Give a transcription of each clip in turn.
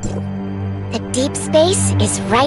The deep space is right.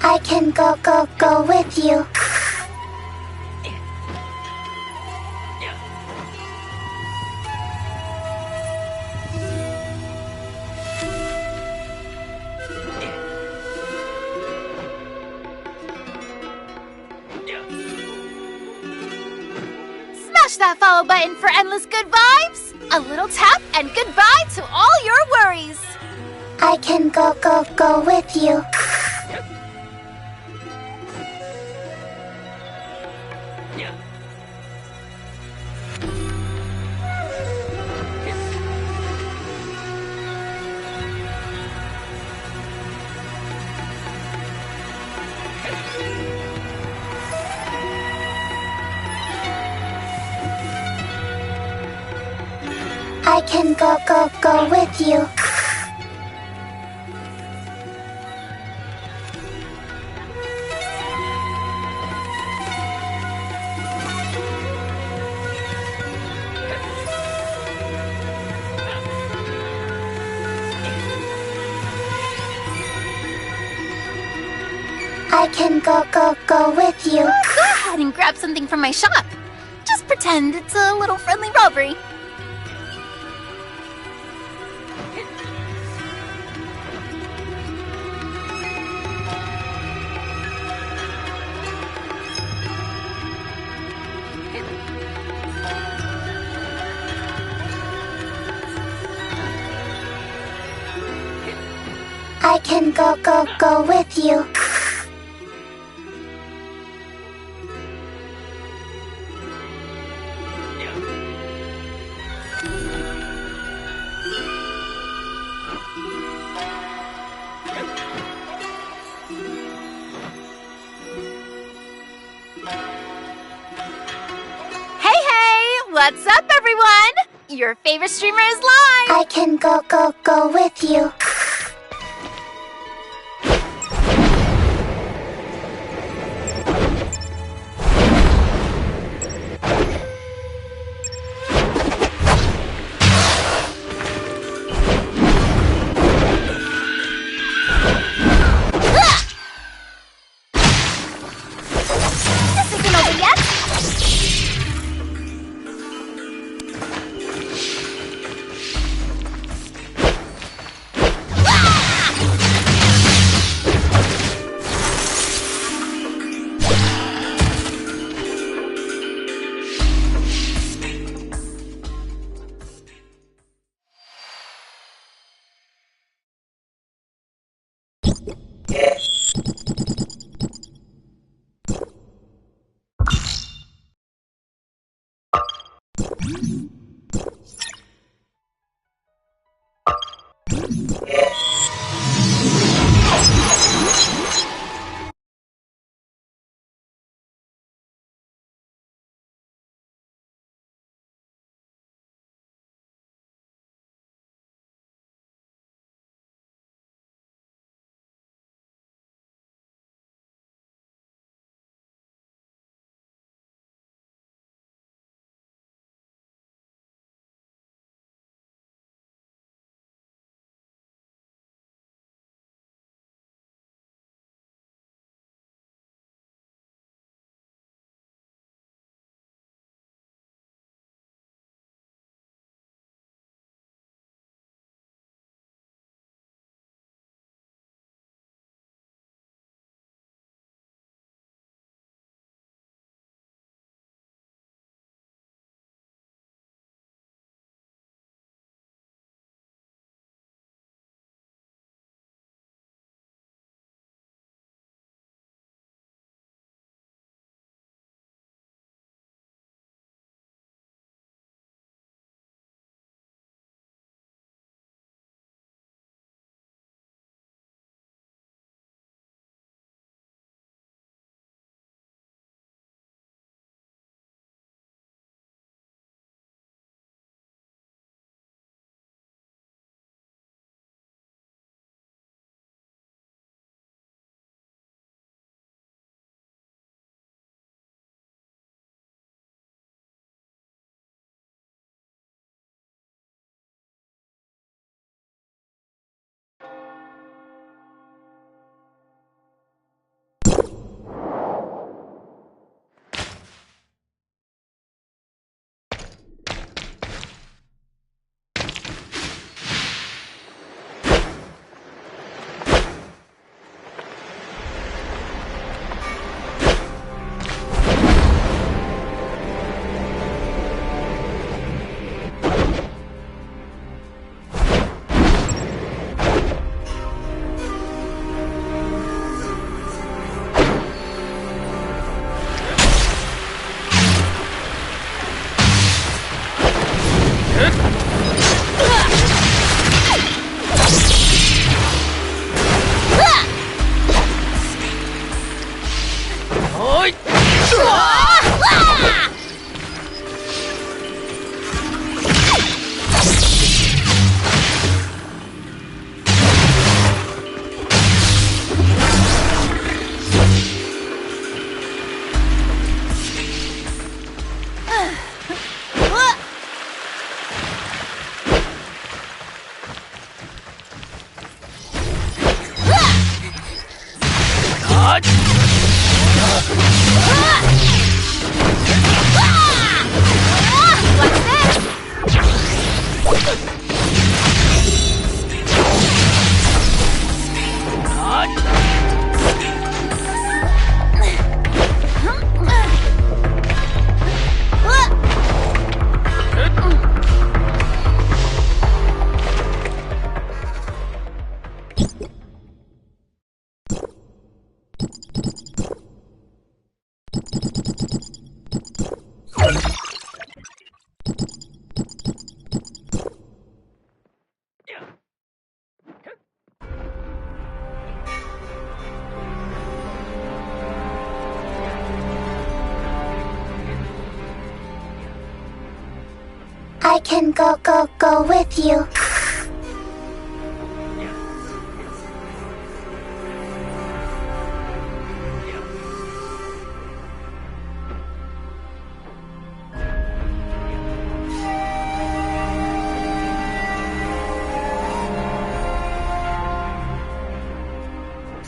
I can go with you. Smash that follow button for endless good vibes! A little tap and goodbye to all your worries! I can go with you. I can go with you. I can go with you. Go ahead and grab something from my shop. Just pretend it's a little friendly robbery. I can go with you. Hey, what's up, everyone? Your favorite streamer is live! I can go with you. This isn't over yet! I can go with you.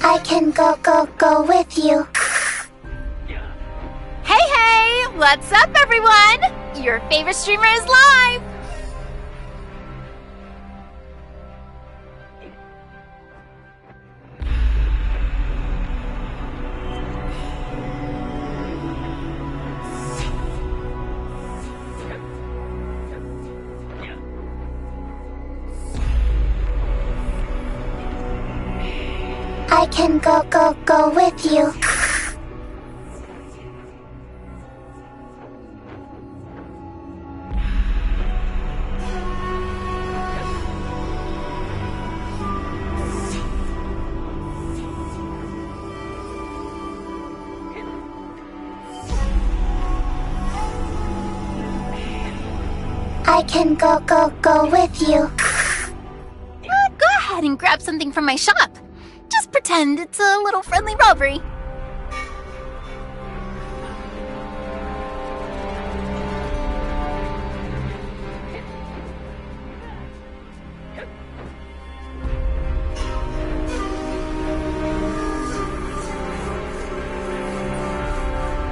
I can go with you. Hey, what's up, everyone? Your favorite streamer is live. I can go with you. I can go with you. Go ahead and grab something from my shop. Just pretend it's a little friendly robbery.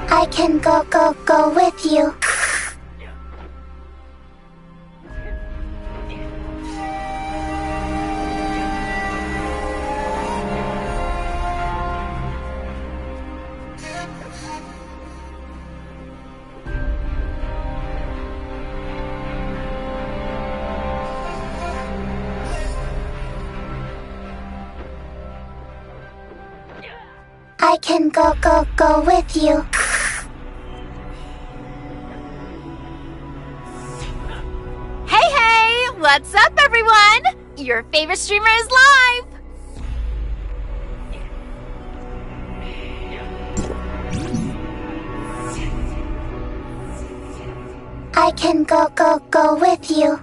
I can go with you. I can go with you. Hey, what's up, everyone? Your favorite streamer is live. I can go with you.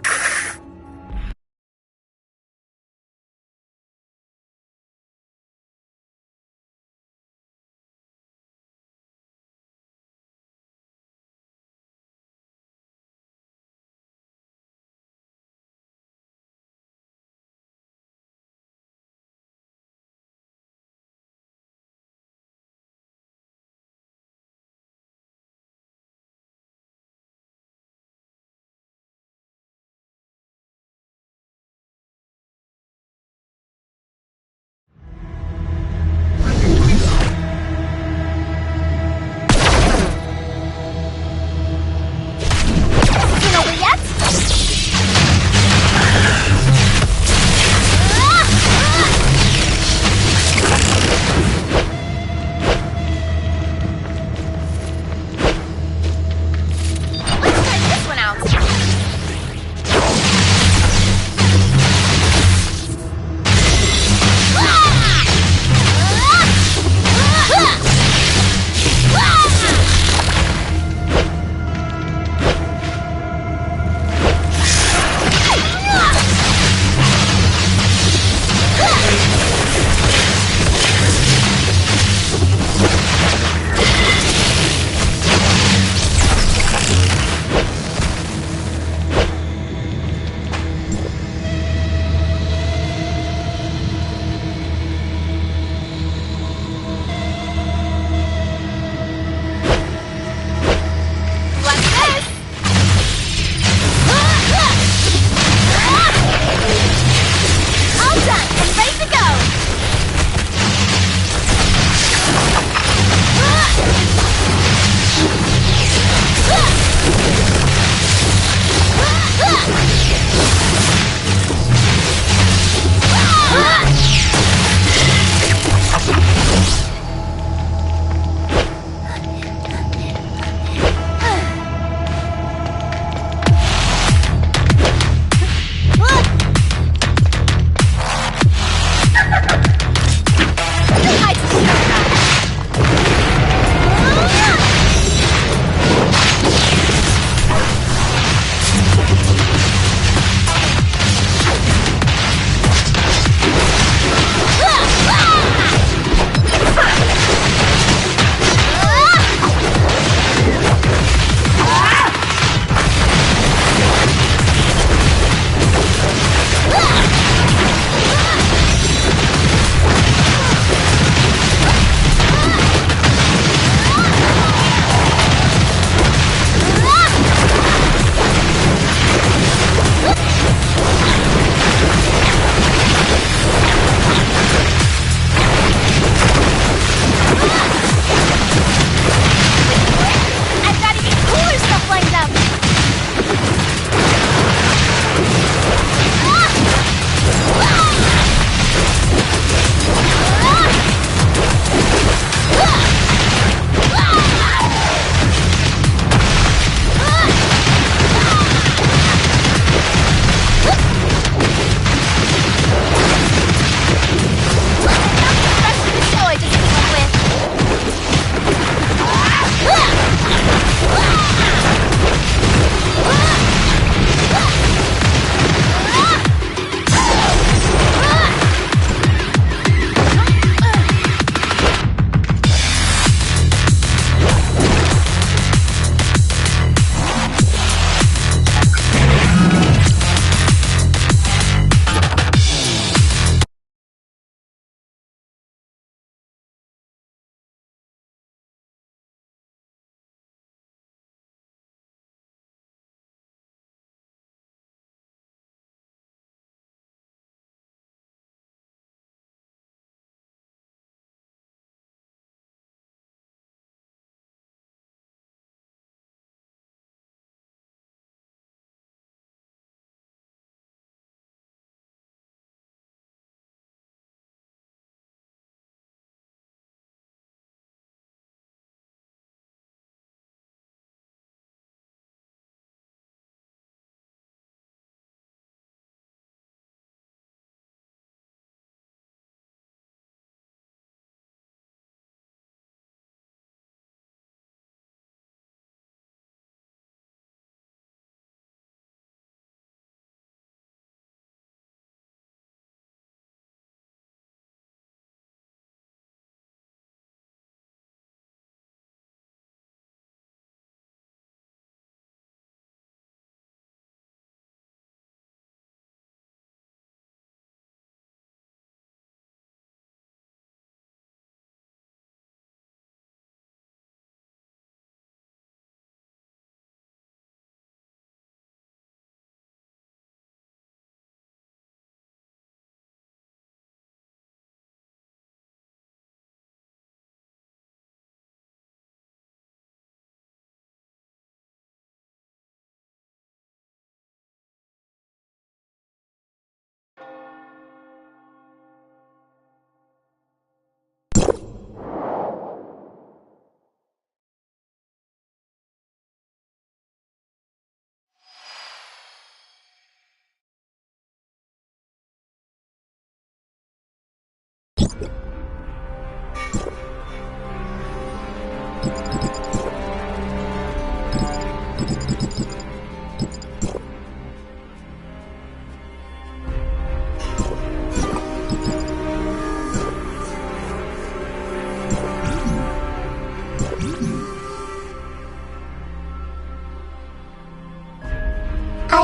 I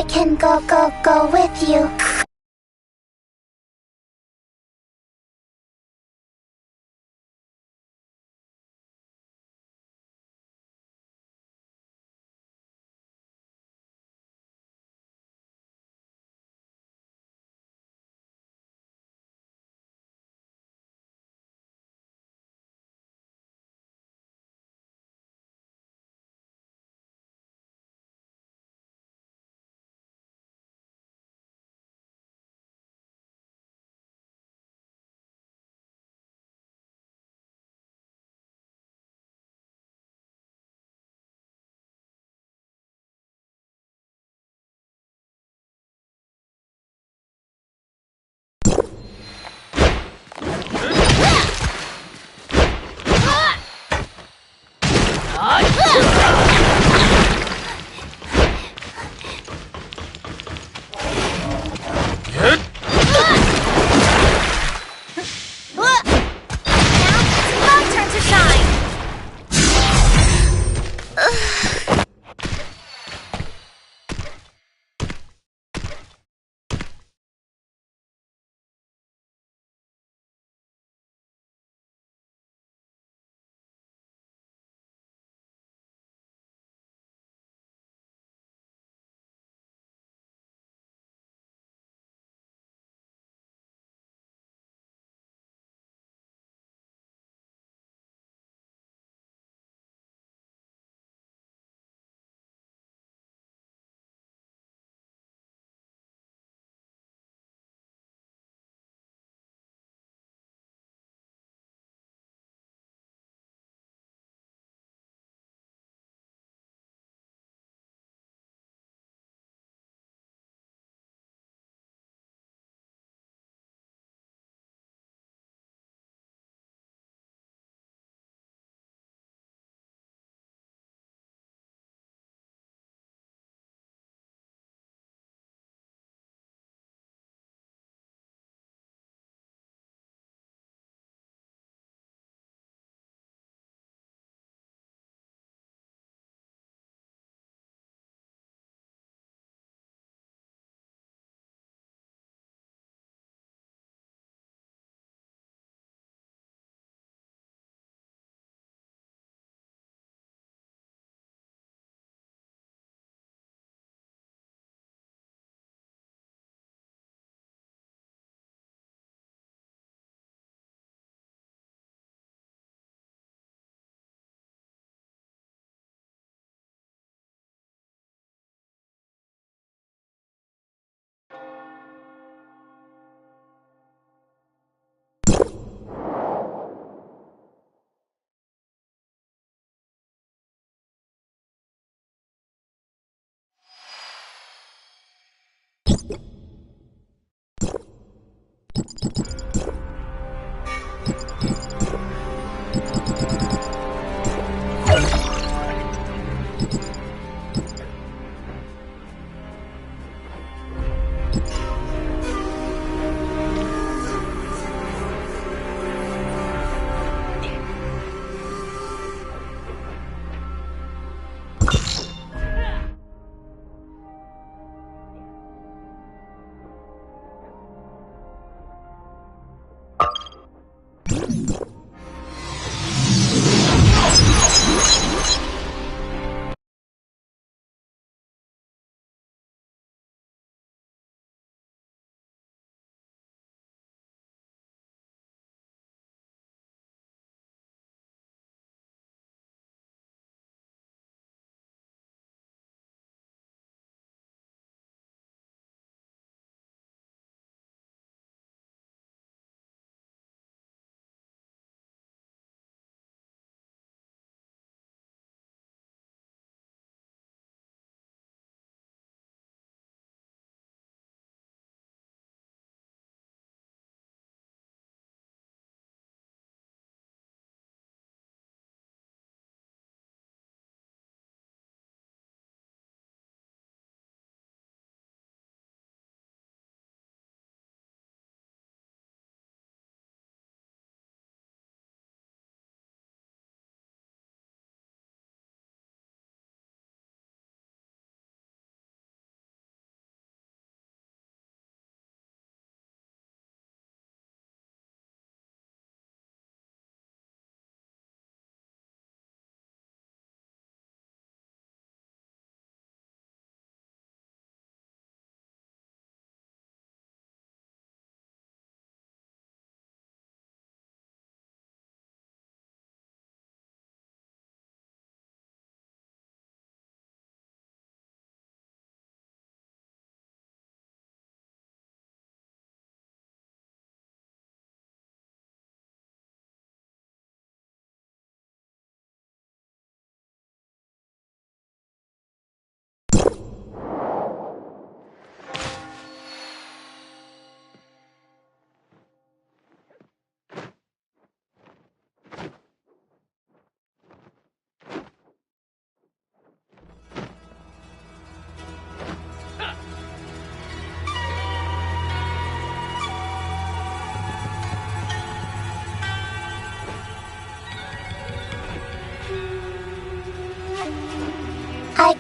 can go with you.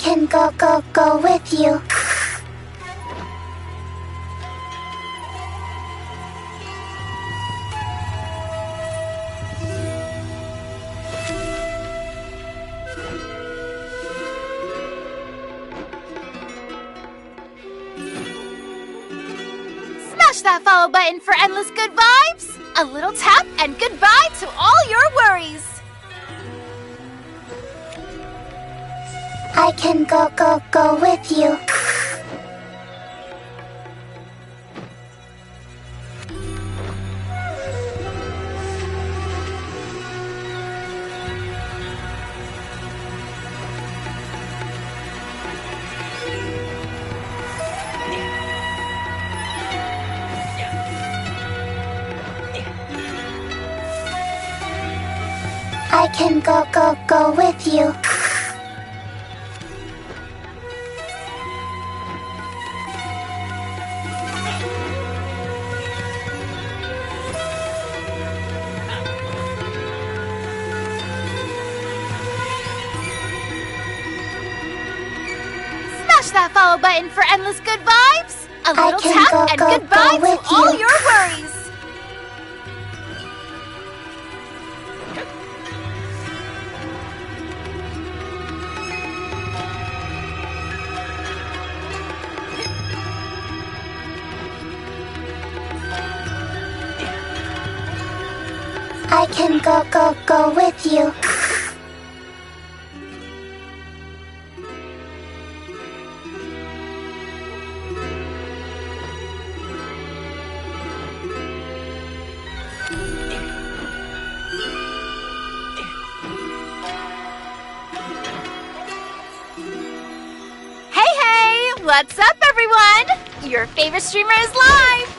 can go with you. Smash that follow button for endless good vibes. A little tap and goodbye to all your worries. I can go with you. I can go with you. Smash that follow button for endless good vibes. A little can tap and go goodbye with to all you. your worries. I can go with you. Hey, what's up everyone? Your favorite streamer is live.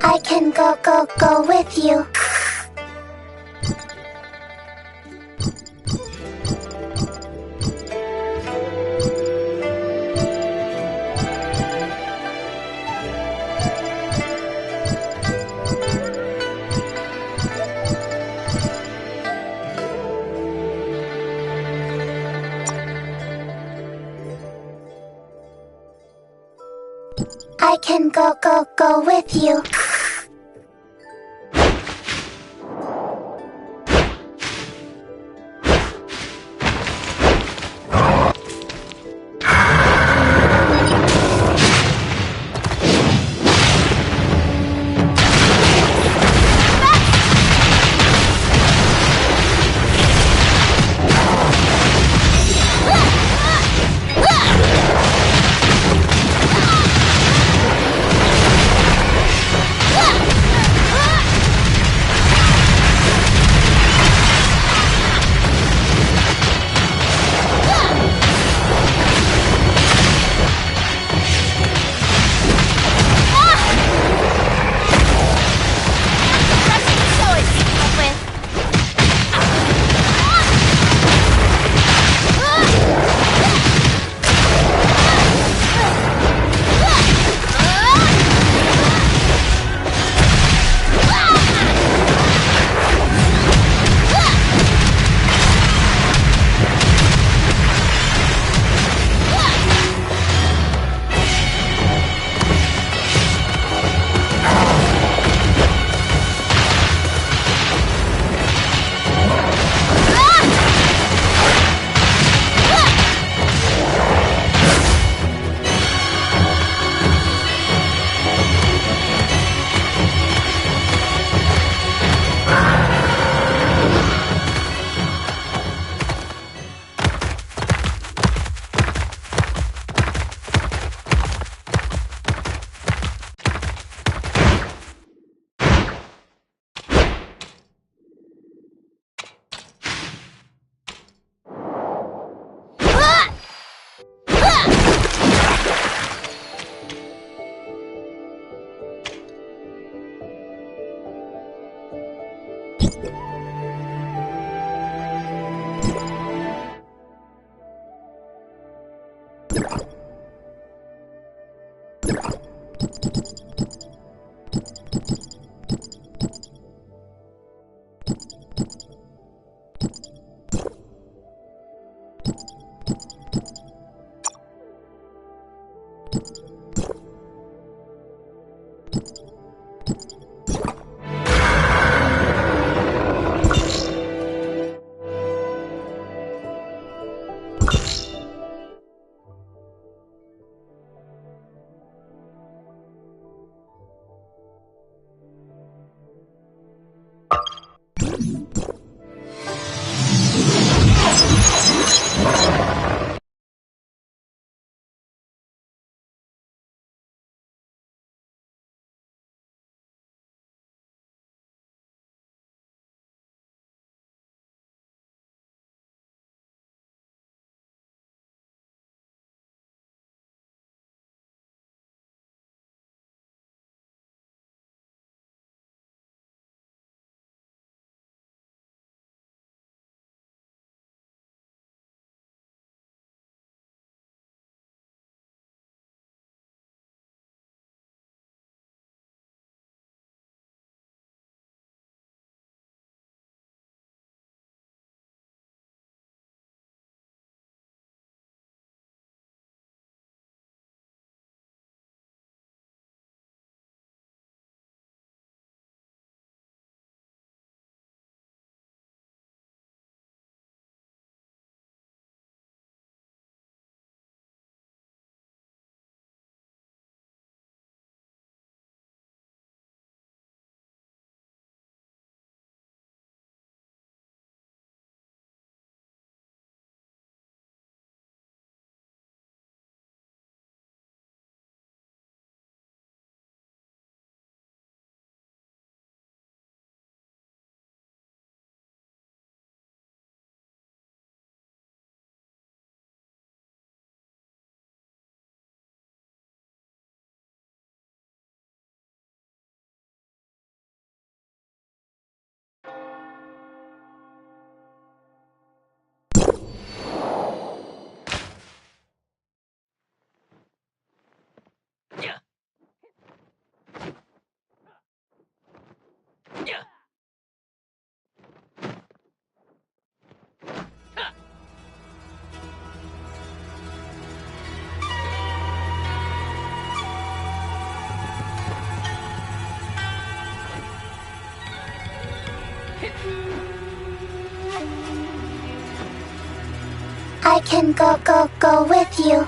I can go with you. I can go with you. I can go with you.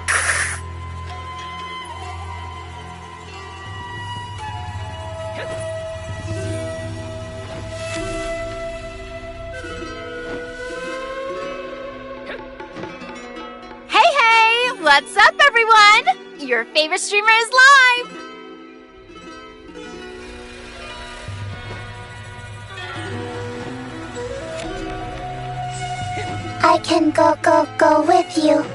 Hey, what's up, everyone? Your favorite streamer is live. I can go with you.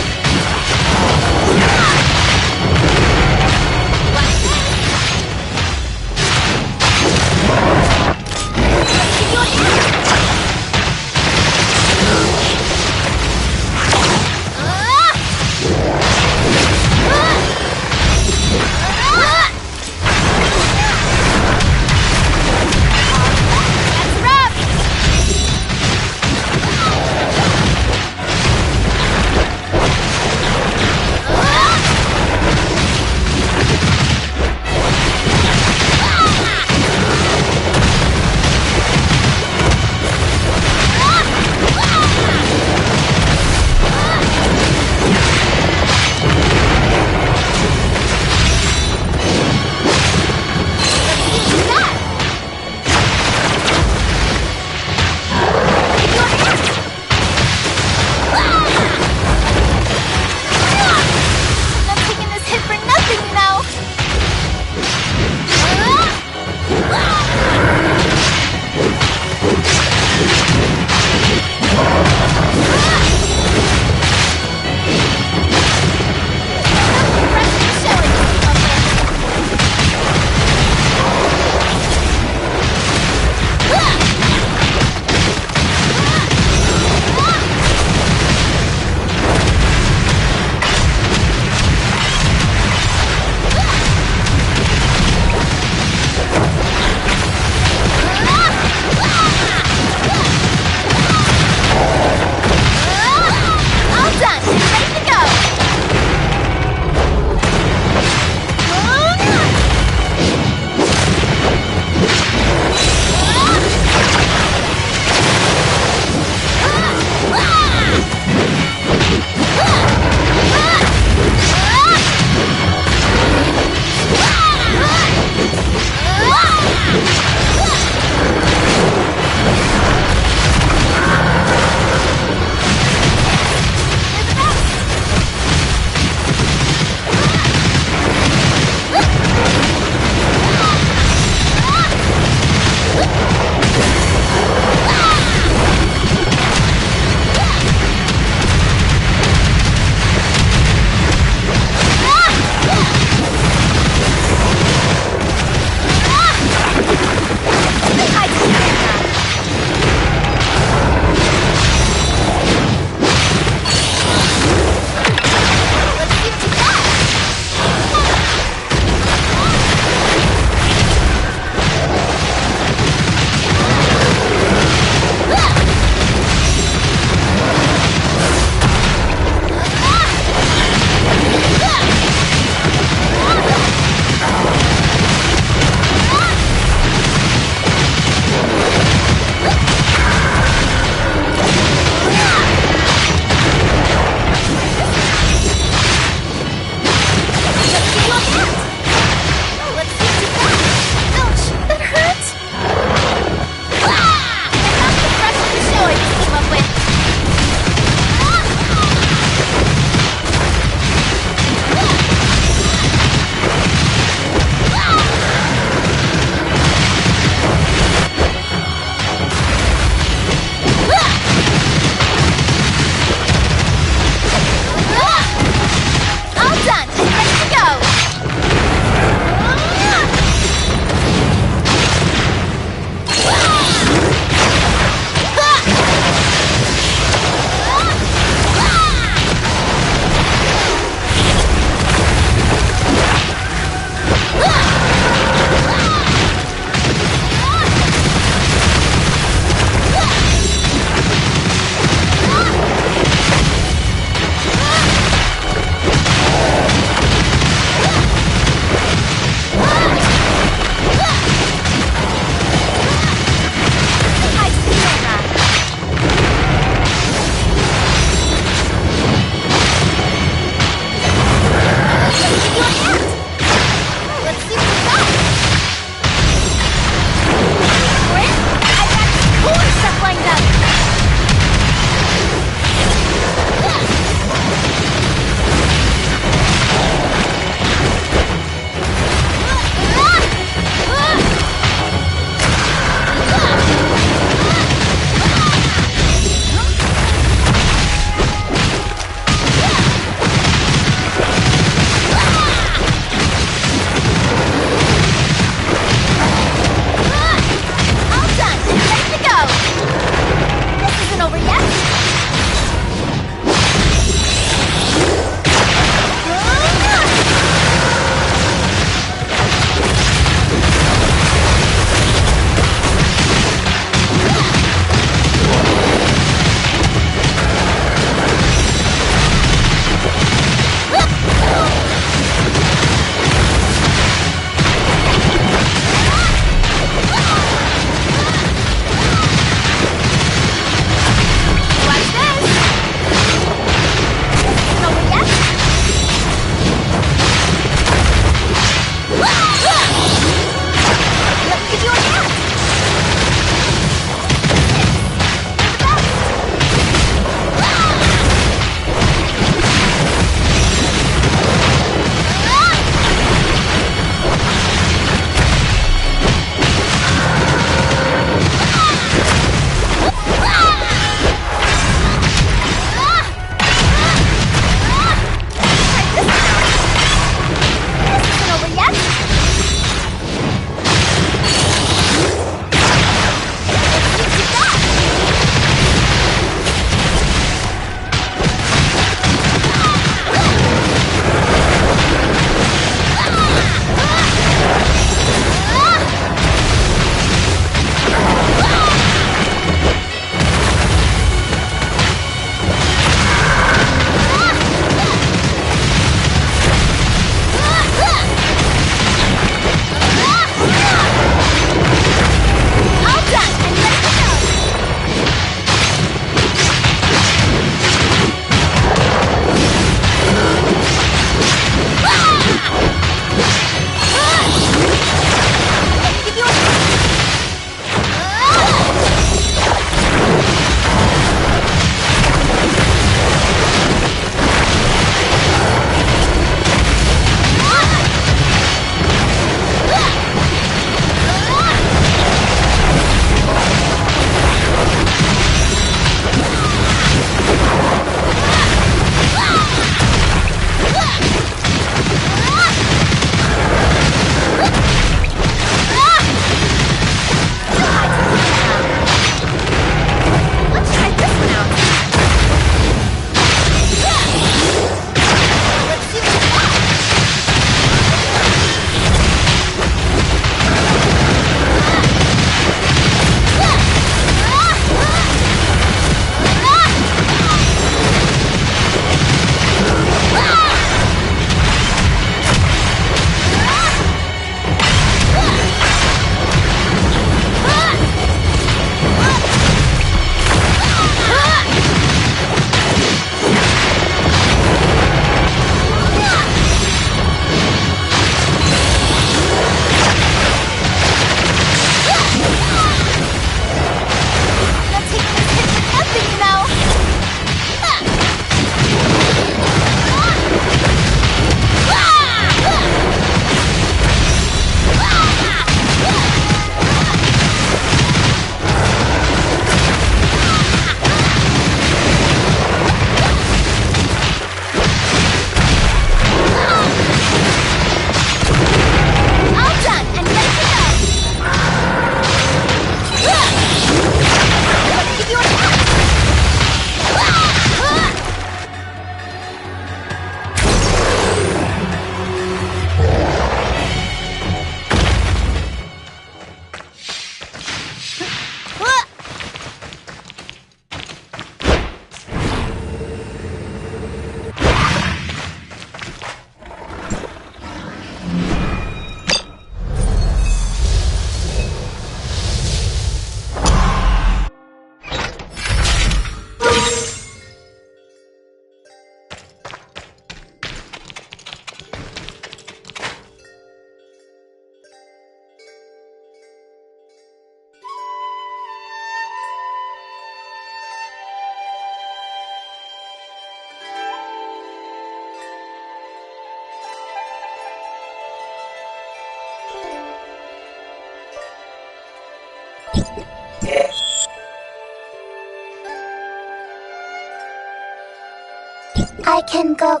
I can go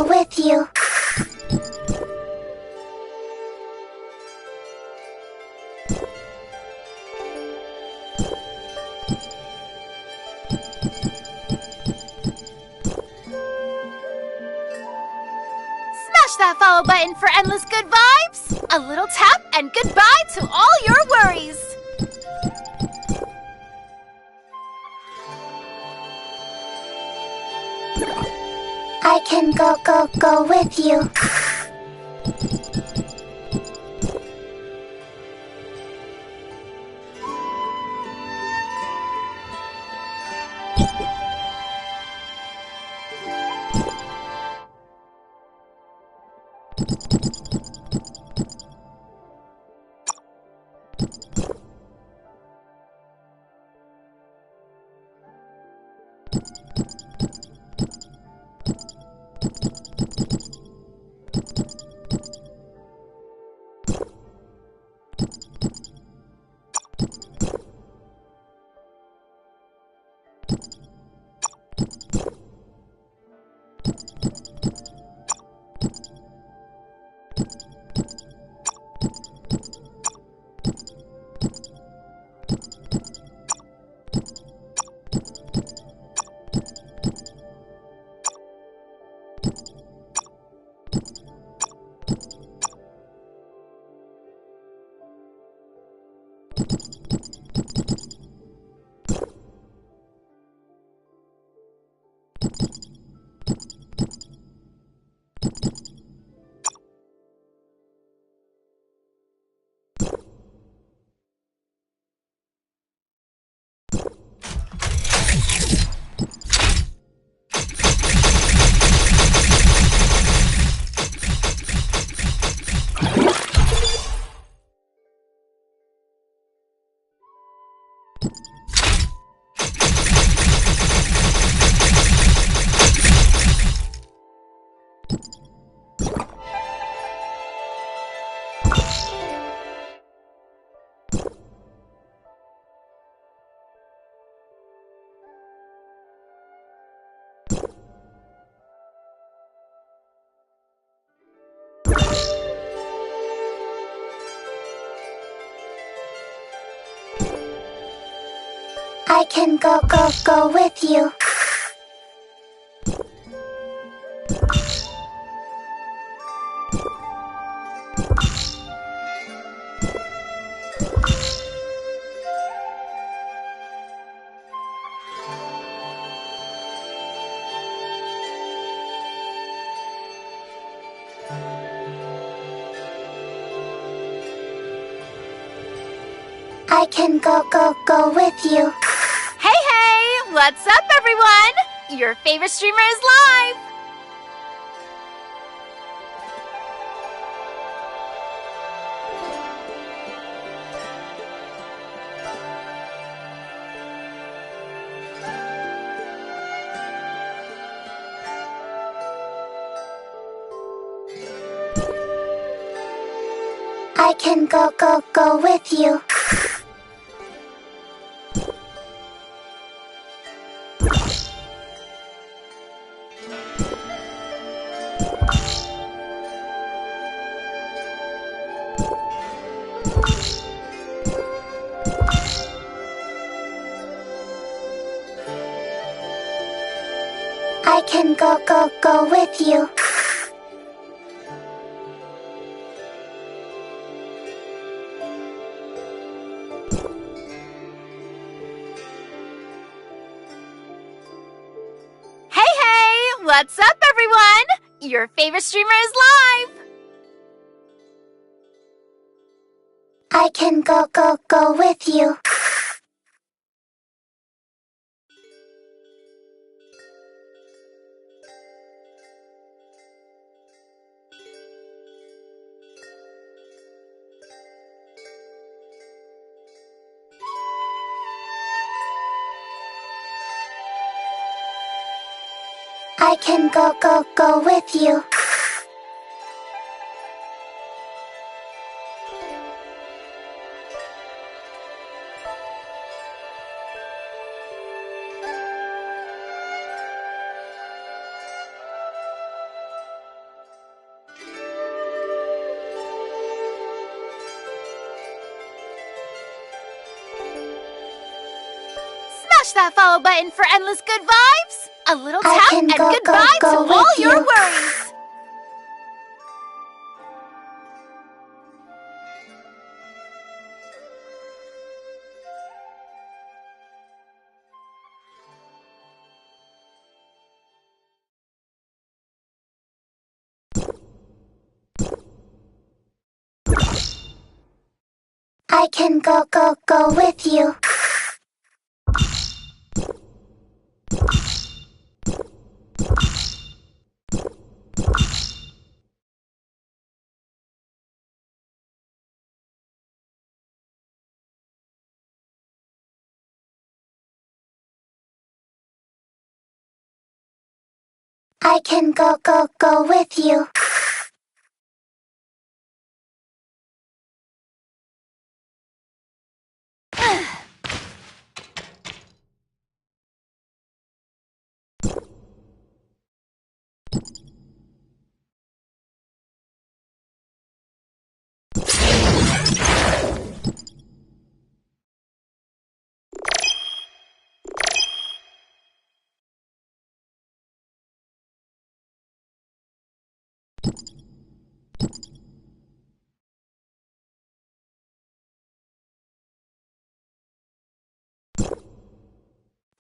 with you. Smash that follow button for endless good vibes. A little tap and goodbye to all your worries. I can go with you. I can go with you. I can go with you. Hey, what's up everyone? Your favorite streamer is live! I can go with you. I can go with you. Hey, what's up everyone? Your favorite streamer is live! I can go with you. I can go with you. Smash that follow button for endless good vibes. A little I tap can and go goodbye to with all your you. worries. I can go with you. I can go with you.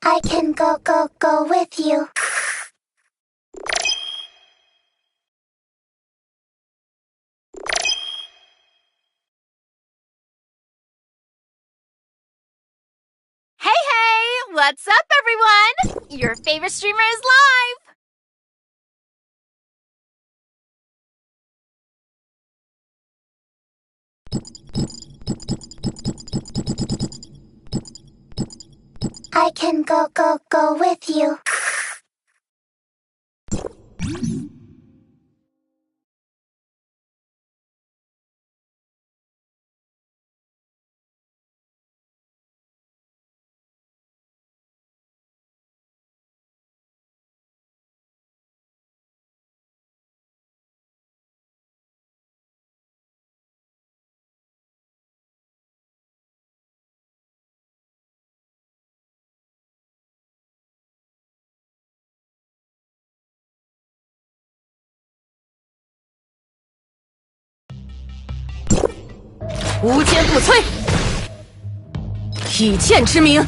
I can go with you. Hey, what's up, everyone? Your favorite streamer is live. I can go with you. "无坚不摧，以剑之名。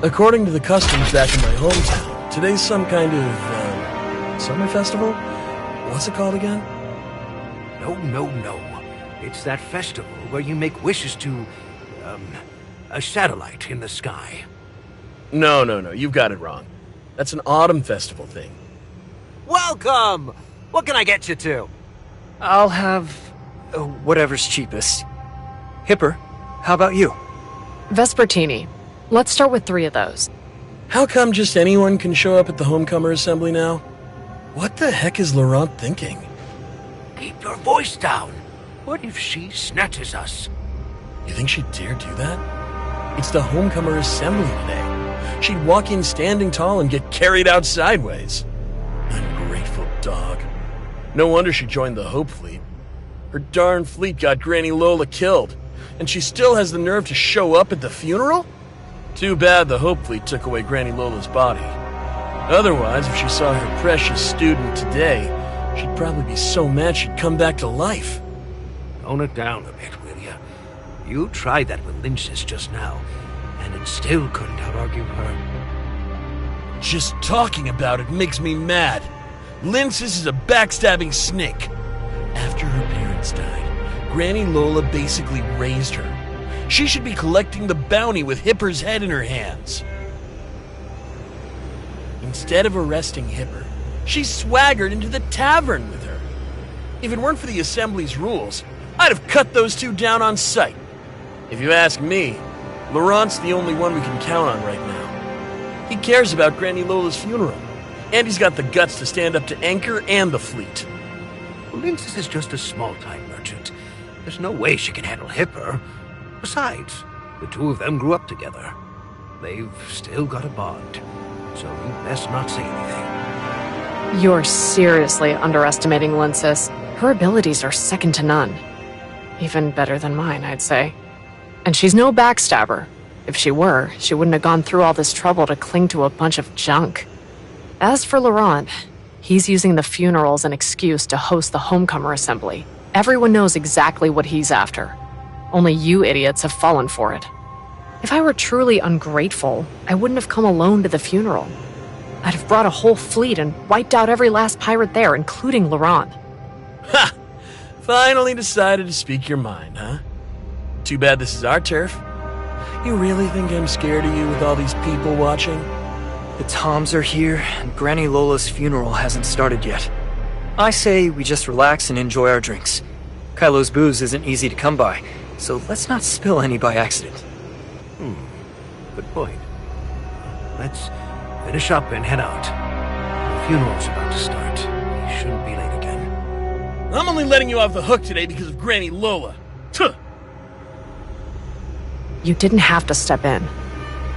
According to the customs back in my hometown, today's some kind of, summer festival? What's it called again? No. It's that festival where you make wishes to, a satellite in the sky. No, you've got it wrong. That's an autumn festival thing. Welcome! What can I get you to? I'll have whatever's cheapest. Hipper, how about you? Vespertini. Let's start with 3 of those. How come just anyone can show up at the Homecomer Assembly now? What the heck is Laurent thinking? Keep your voice down. What if she snatches us? You think she'd dare do that? It's the Homecomer Assembly today. She'd walk in standing tall and get carried out sideways. Ungrateful dog. No wonder she joined the Hope Fleet. Her darn fleet got Granny Lola killed, and she still has the nerve to show up at the funeral? Too bad the Hope Fleet took away Granny Lola's body. Otherwise, if she saw her precious student today, she'd probably be so mad she'd come back to life. Tone it down a bit, will ya? You tried that with Lynch's just now, and it still couldn't out-argue her. Just talking about it makes me mad. Linces is a backstabbing snake. After her parents died, Granny Lola basically raised her. She should be collecting the bounty with Hipper's head in her hands. Instead of arresting Hipper, she swaggered into the tavern with her. If it weren't for the Assembly's rules, I'd have cut those two down on sight. If you ask me, Laurent's the only one we can count on right now. He cares about Granny Lola's funeral, and he's got the guts to stand up to Anchor and the fleet. Linces is just a small-time merchant. There's no way she can handle Hipper. Besides, the two of them grew up together. They've still got a bond, so you best not say anything. You're seriously underestimating Linces. Her abilities are second to none. Even better than mine, I'd say. And she's no backstabber. If she were, she wouldn't have gone through all this trouble to cling to a bunch of junk. As for Laurent, he's using the funeral as an excuse to host the Homecomer Assembly. Everyone knows exactly what he's after. Only you idiots have fallen for it. If I were truly ungrateful, I wouldn't have come alone to the funeral. I'd have brought a whole fleet and wiped out every last pirate there, including Laurent. Ha! Finally decided to speak your mind, huh? Too bad this is our turf. You really think I'm scared of you with all these people watching? The Toms are here, and Granny Lola's funeral hasn't started yet. I say we just relax and enjoy our drinks. Kylo's booze isn't easy to come by, so let's not spill any by accident. Good point. Let's finish up and head out. The funeral's about to start. We shouldn't be late again. I'm only letting you off the hook today because of Granny Lola. Tuh. You didn't have to step in.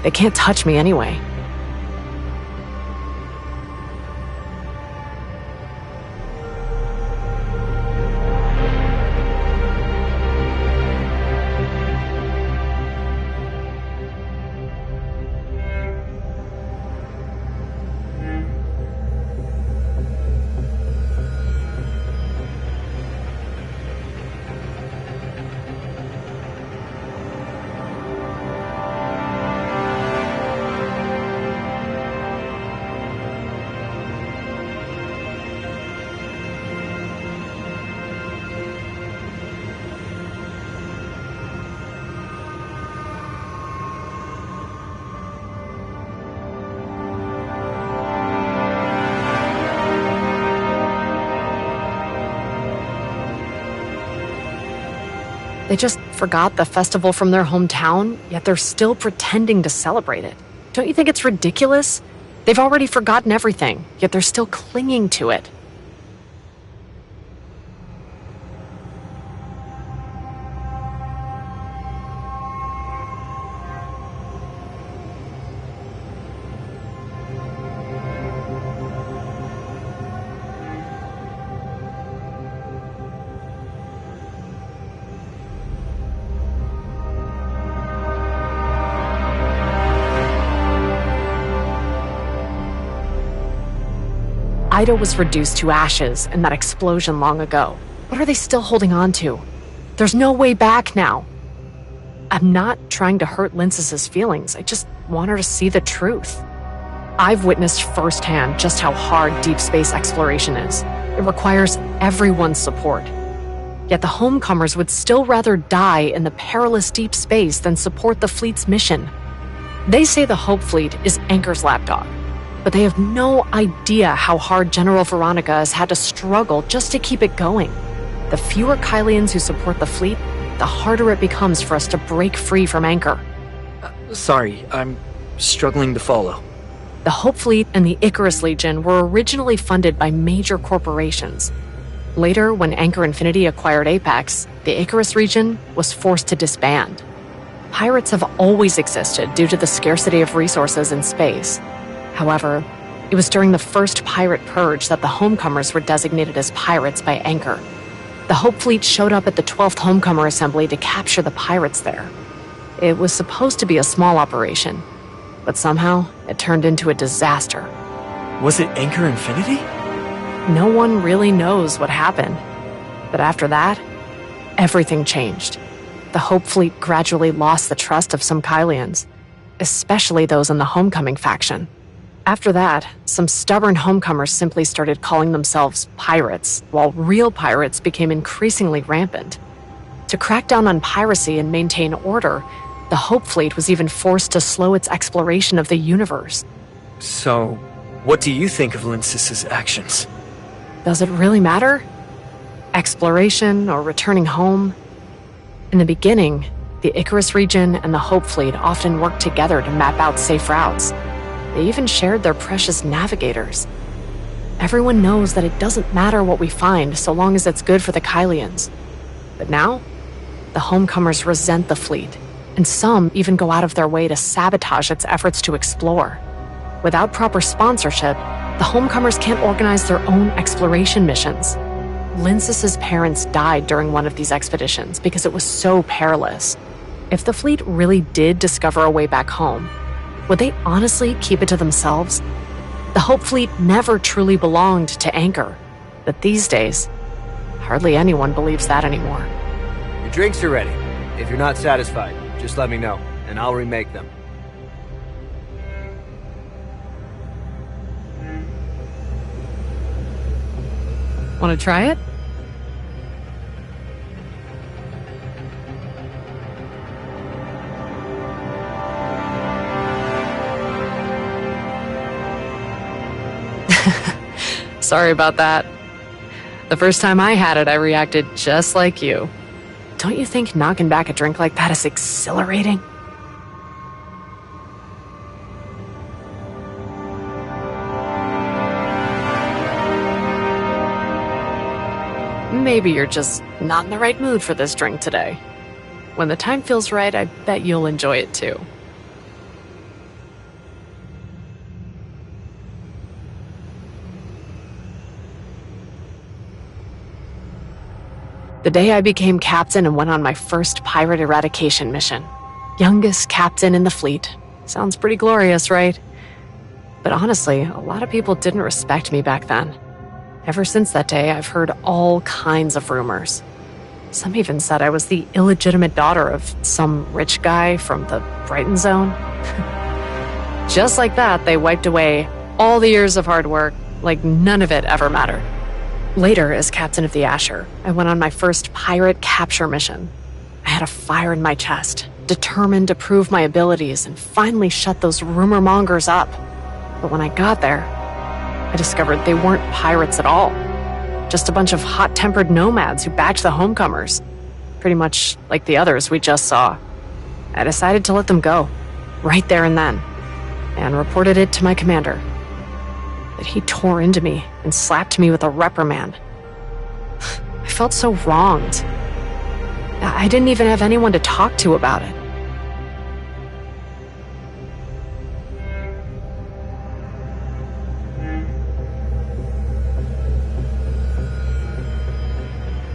They can't touch me anyway. They just forgot the festival from their hometown, yet they're still pretending to celebrate it. Don't you think it's ridiculous? They've already forgotten everything, yet they're still clinging to it. Ida was reduced to ashes in that explosion long ago. What are they still holding on to? There's no way back now. I'm not trying to hurt Linces's feelings. I just want her to see the truth. I've witnessed firsthand just how hard deep space exploration is. It requires everyone's support. Yet the homecomers would still rather die in the perilous deep space than support the fleet's mission. They say the Hope Fleet is Anchor's lapdog, but they have no idea how hard General Veronica has had to struggle just to keep it going. The fewer Kylians who support the fleet, the harder it becomes for us to break free from Anchor. Sorry, I'm struggling to follow. The Hope Fleet and the Icarus Legion were originally funded by major corporations. Later, when Anchor Infinity acquired Apex, the Icarus region was forced to disband. Pirates have always existed due to the scarcity of resources in space. However, it was during the first pirate purge that the homecomers were designated as pirates by Anchor. The Hope Fleet showed up at the 12th Homecomer Assembly to capture the pirates there. It was supposed to be a small operation, but somehow it turned into a disaster. Was it Anchor Infinity? No one really knows what happened. But after that, everything changed. The Hope Fleet gradually lost the trust of some Kylians, especially those in the Homecoming faction. After that, some stubborn homecomers simply started calling themselves pirates, while real pirates became increasingly rampant. To crack down on piracy and maintain order, the Hope Fleet was even forced to slow its exploration of the universe. So, what do you think of Linces's actions? Does it really matter? Exploration or returning home? In the beginning, the Icarus region and the Hope Fleet often worked together to map out safe routes. They even shared their precious navigators. Everyone knows that it doesn't matter what we find so long as it's good for the Kylians. But now, the homecomers resent the fleet, and some even go out of their way to sabotage its efforts to explore. Without proper sponsorship, the homecomers can't organize their own exploration missions. Linces's parents died during one of these expeditions because it was so perilous. If the fleet really did discover a way back home, would they honestly keep it to themselves? The Hope Fleet never truly belonged to Anchor, but these days, hardly anyone believes that anymore. Your drinks are ready. If you're not satisfied, just let me know, and I'll remake them. Want to try it? Sorry about that. The first time I had it, I reacted just like you. Don't you think knocking back a drink like that is exhilarating? Maybe you're just not in the right mood for this drink today. When the time feels right, I bet you'll enjoy it too. The day I became captain and went on my first pirate eradication mission. Youngest captain in the fleet. Sounds pretty glorious, right? But honestly, a lot of people didn't respect me back then. Ever since that day, I've heard all kinds of rumors. Some even said I was the illegitimate daughter of some rich guy from the Brighton Zone. Just like that, they wiped away all the years of hard work, like none of it ever mattered. Later, as captain of the Asher, I went on my first pirate capture mission. I had a fire in my chest, determined to prove my abilities and finally shut those rumor mongers up. But when I got there, I discovered they weren't pirates at all. Just a bunch of hot-tempered nomads who backed the homecomers. Pretty much like the others we just saw. I decided to let them go, right there and then, and reported it to my commander. But he tore into me and slapped me with a reprimand. I felt so wronged. I didn't even have anyone to talk to about it.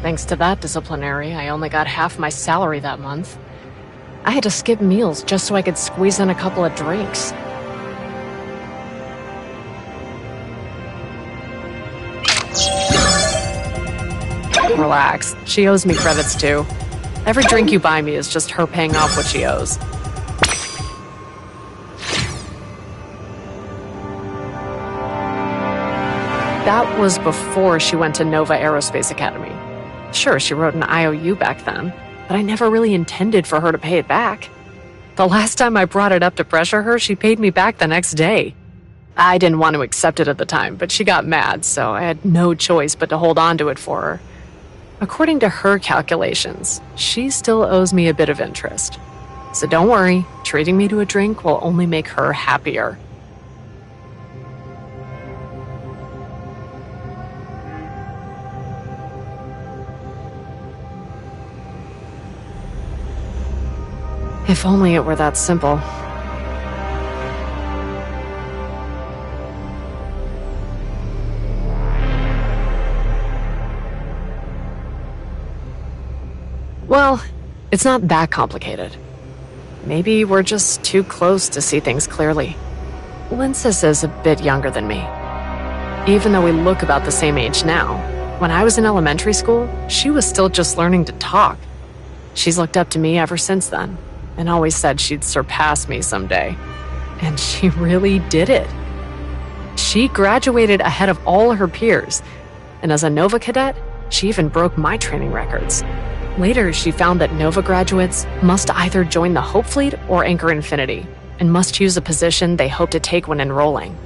Thanks to that disciplinary, I only got half my salary that month. I had to skip meals just so I could squeeze in a couple of drinks. Relax, she owes me credits too. Every drink you buy me is just her paying off what she owes. That was before she went to Nova Aerospace Academy. Sure, she wrote an IOU back then, but I never really intended for her to pay it back. The last time I brought it up to pressure her, she paid me back the next day. I didn't want to accept it at the time, but she got mad, so I had no choice but to hold on to it for her. According to her calculations, she still owes me a bit of interest. So don't worry, treating me to a drink will only make her happier. If only it were that simple. Well, it's not that complicated. Maybe we're just too close to see things clearly. Lindsay is a bit younger than me. Even though we look about the same age now, when I was in elementary school, she was still just learning to talk. She's looked up to me ever since then, and always said she'd surpass me someday. And she really did it. She graduated ahead of all her peers, and as a Nova cadet, she even broke my training records. Later, she found that Nova graduates must either join the Hope Fleet or Anchor Infinity, and must choose a position they hope to take when enrolling.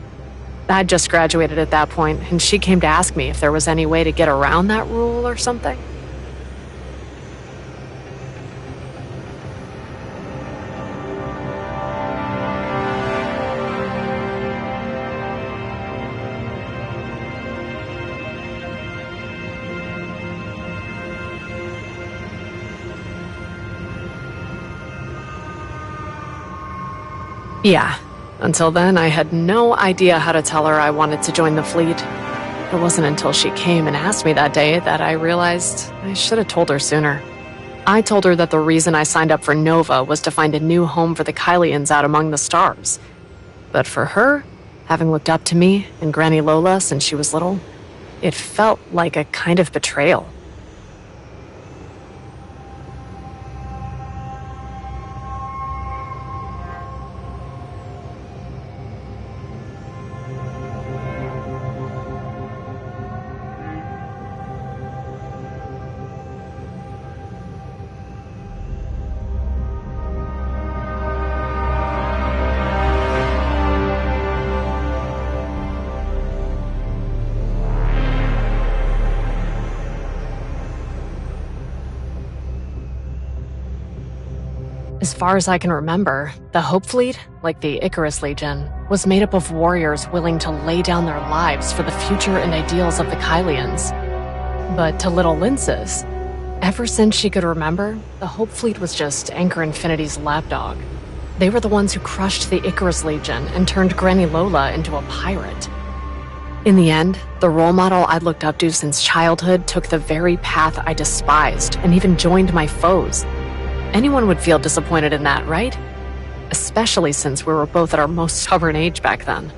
I'd just graduated at that point, and she came to ask me if there was any way to get around that rule or something. Yeah, until then I had no idea how to tell her I wanted to join the fleet. It wasn't until she came and asked me that day that I realized I should have told her sooner. I told her that the reason I signed up for Nova was to find a new home for the Kylians out among the stars. But for her, having looked up to me and Granny Lola since she was little, it felt like a kind of betrayal. As far as I can remember, the Hope Fleet, like the Icarus Legion, was made up of warriors willing to lay down their lives for the future and ideals of the Kylians. But to little Lindsay, ever since she could remember, the Hope Fleet was just Anchor Infinity's lapdog. They were the ones who crushed the Icarus Legion and turned Granny Lola into a pirate. In the end, the role model I'd looked up to since childhood took the very path I despised and even joined my foes. Anyone would feel disappointed in that, right? Especially since we were both at our most stubborn age back then.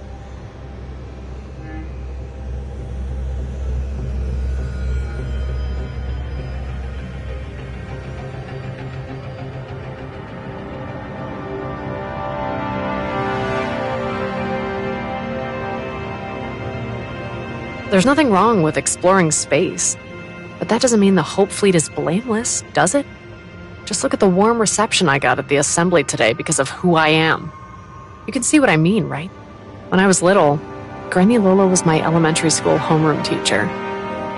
There's nothing wrong with exploring space, but that doesn't mean the Hope Fleet is blameless, does it? Just look at the warm reception I got at the assembly today because of who I am. You can see what I mean, right? When I was little, Granny Lola was my elementary school homeroom teacher,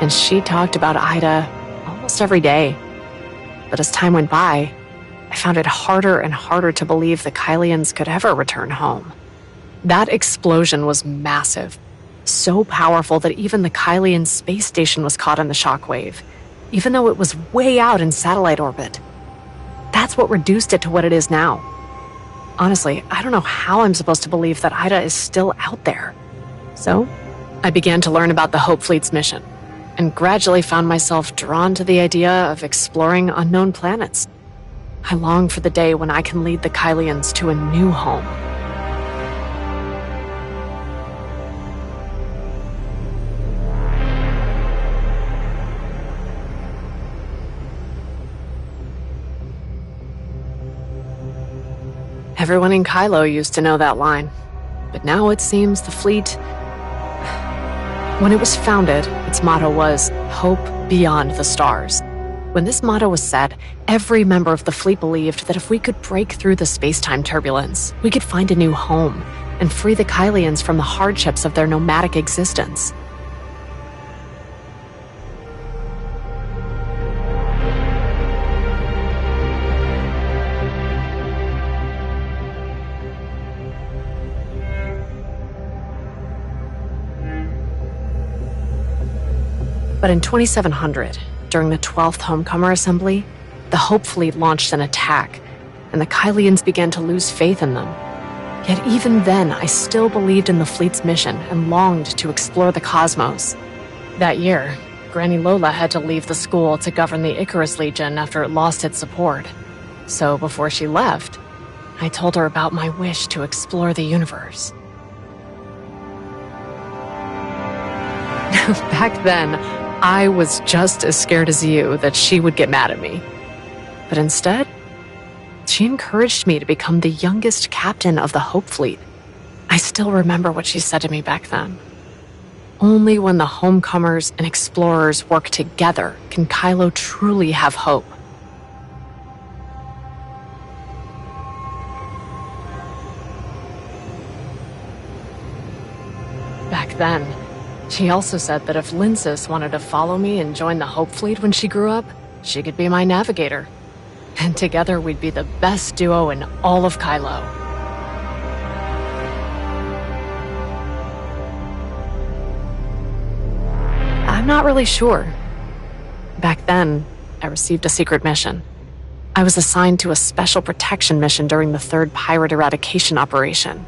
and she talked about Ida almost every day. But as time went by, I found it harder and harder to believe the Kylians could ever return home. That explosion was massive, so powerful that even the Kylian space station was caught in the shockwave, even though it was way out in satellite orbit. That's what reduced it to what it is now. Honestly, I don't know how I'm supposed to believe that Ida is still out there. So, I began to learn about the Hope Fleet's mission, and gradually found myself drawn to the idea of exploring unknown planets. I long for the day when I can lead the Kylians to a new home. Everyone in Kylo used to know that line. But now it seems the fleet... When it was founded, its motto was, Hope Beyond the Stars. When this motto was set, every member of the fleet believed that if we could break through the space-time turbulence, we could find a new home and free the Kylians from the hardships of their nomadic existence. But in 2700, during the 12th Homecomer Assembly, the Hope Fleet launched an attack, and the Kylians began to lose faith in them. Yet even then, I still believed in the fleet's mission and longed to explore the cosmos. That year, Granny Lola had to leave the school to govern the Icarus Legion after it lost its support. So before she left, I told her about my wish to explore the universe. Back then, I was just as scared as you that she would get mad at me. But instead, she encouraged me to become the youngest captain of the Hope Fleet. I still remember what she said to me back then. Only when the homecomers and explorers work together can Kylo truly have hope. Back then, she also said that if Linsis wanted to follow me and join the Hope Fleet when she grew up, she could be my navigator. And together we'd be the best duo in all of Kylo. I'm not really sure. Back then, I received a secret mission. I was assigned to a special protection mission during the 3rd pirate eradication operation.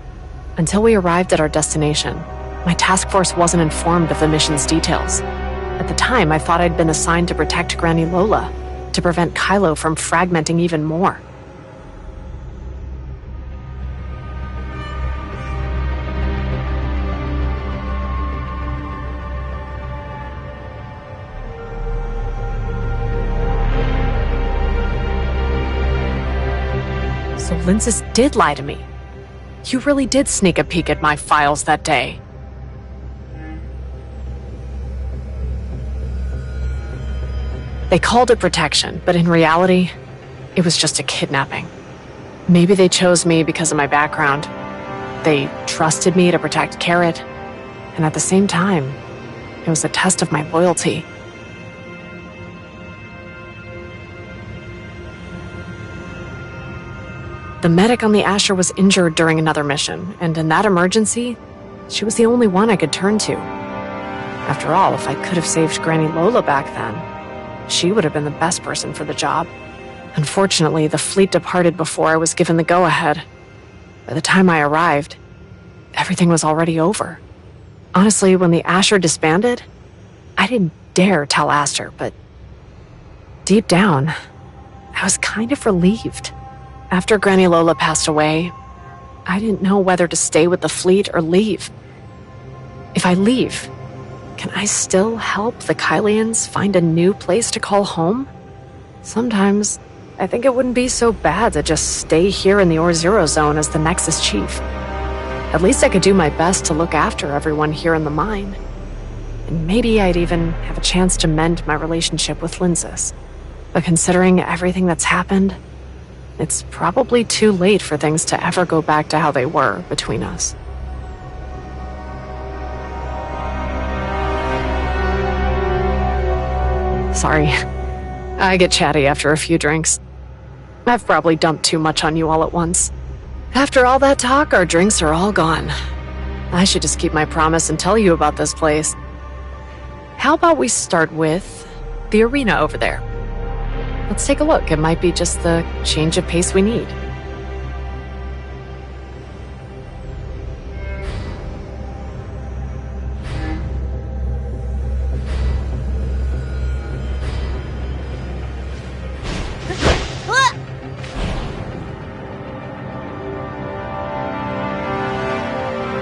Until we arrived at our destination, my task force wasn't informed of the mission's details. At the time, I thought I'd been assigned to protect Granny Lola, to prevent Kylo from fragmenting even more. So Linsis did lie to me. You really did sneak a peek at my files that day. They called it protection, but in reality, it was just a kidnapping. Maybe they chose me because of my background. They trusted me to protect Carrot, and at the same time, it was a test of my loyalty. The medic on the Asher was injured during another mission, and in that emergency, she was the only one I could turn to. After all, if I could have saved Granny Lola back then, she would have been the best person for the job. Unfortunately, the fleet departed before I was given the go-ahead. By the time I arrived, everything was already over. Honestly, when the Asher disbanded, I didn't dare tell Aster, but deep down, I was kind of relieved. After Granny Lola passed away, I didn't know whether to stay with the fleet or leave. If I leave, can I still help the Kylians find a new place to call home? Sometimes, I think it wouldn't be so bad to just stay here in the Or-Zero Zone as the Nexus Chief. At least I could do my best to look after everyone here in the mine. And maybe I'd even have a chance to mend my relationship with Linsis. But considering everything that's happened, it's probably too late for things to ever go back to how they were between us. Sorry. I get chatty after a few drinks. I've probably dumped too much on you all at once. After all that talk, our drinks are all gone. I should just keep my promise and tell you about this place. How about we start with the arena over there? Let's take a look. It might be just the change of pace we need.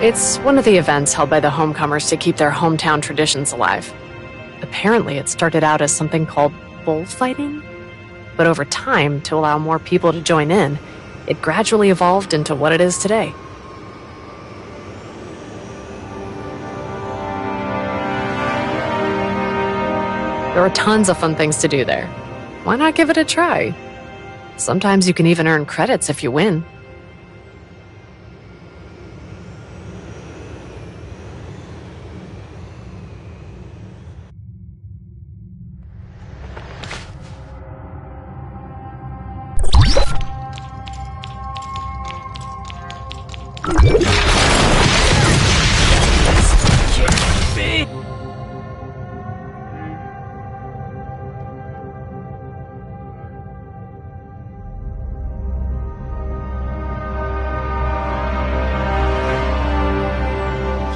It's one of the events held by the homecomers to keep their hometown traditions alive. Apparently, it started out as something called bullfighting, but over time, to allow more people to join in, It gradually evolved into what it is today. There are tons of fun things to do there. Why not give it a try? Sometimes you can even earn credits if you win.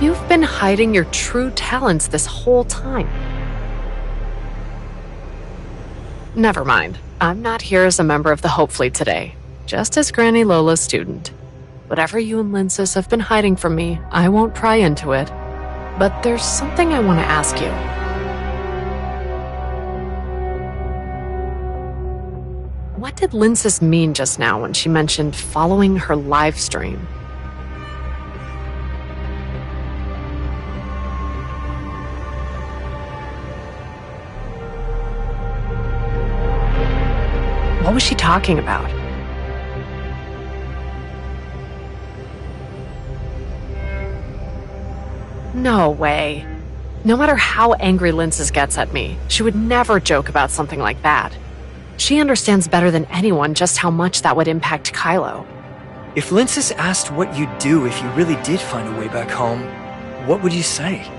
You've been hiding your true talents this whole time. Never mind. I'm not here as a member of the Hope Fleet today, just as Granny Lola's student. Whatever you and Linsis have been hiding from me, I won't pry into it. But there's something I want to ask you. What did Linsis mean just now when she mentioned following her live stream? What was she talking about? No way. No matter how angry Linsis gets at me, she would never joke about something like that. She understands better than anyone just how much that would impact Kylo. If Linsis asked what you'd do if you really did find a way back home, what would you say?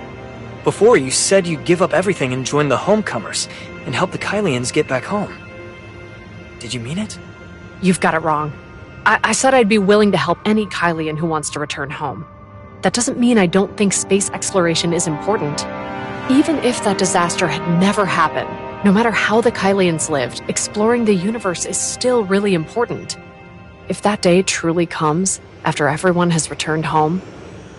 Before, you said you'd give up everything and join the homecomers and help the Kylians get back home. Did you mean it? You've got it wrong. I said I'd be willing to help any Kylian who wants to return home. That doesn't mean I don't think space exploration is important. Even if that disaster had never happened, no matter how the Kylians lived, exploring the universe is still really important. If that day truly comes, after everyone has returned home,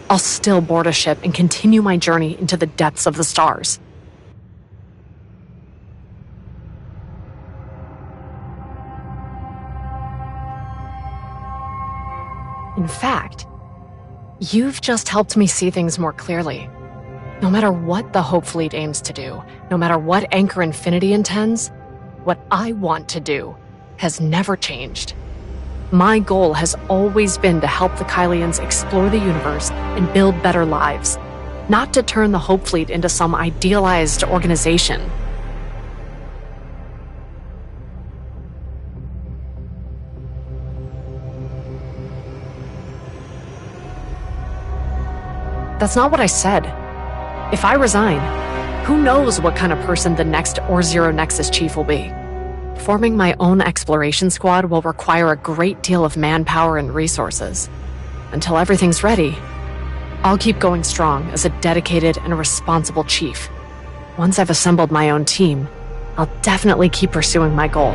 I'll still board a ship and continue my journey into the depths of the stars. In fact, you've just helped me see things more clearly. No matter what the Hope Fleet aims to do, no matter what Anchor Infinity intends, what I want to do has never changed. My goal has always been to help the Kylians explore the universe and build better lives, not to turn the Hope Fleet into some idealized organization. That's not what I said. If I resign, who knows what kind of person the next Or-Zero Nexus chief will be. Forming my own exploration squad will require a great deal of manpower and resources. Until everything's ready, I'll keep going strong as a dedicated and responsible chief. Once I've assembled my own team, I'll definitely keep pursuing my goal.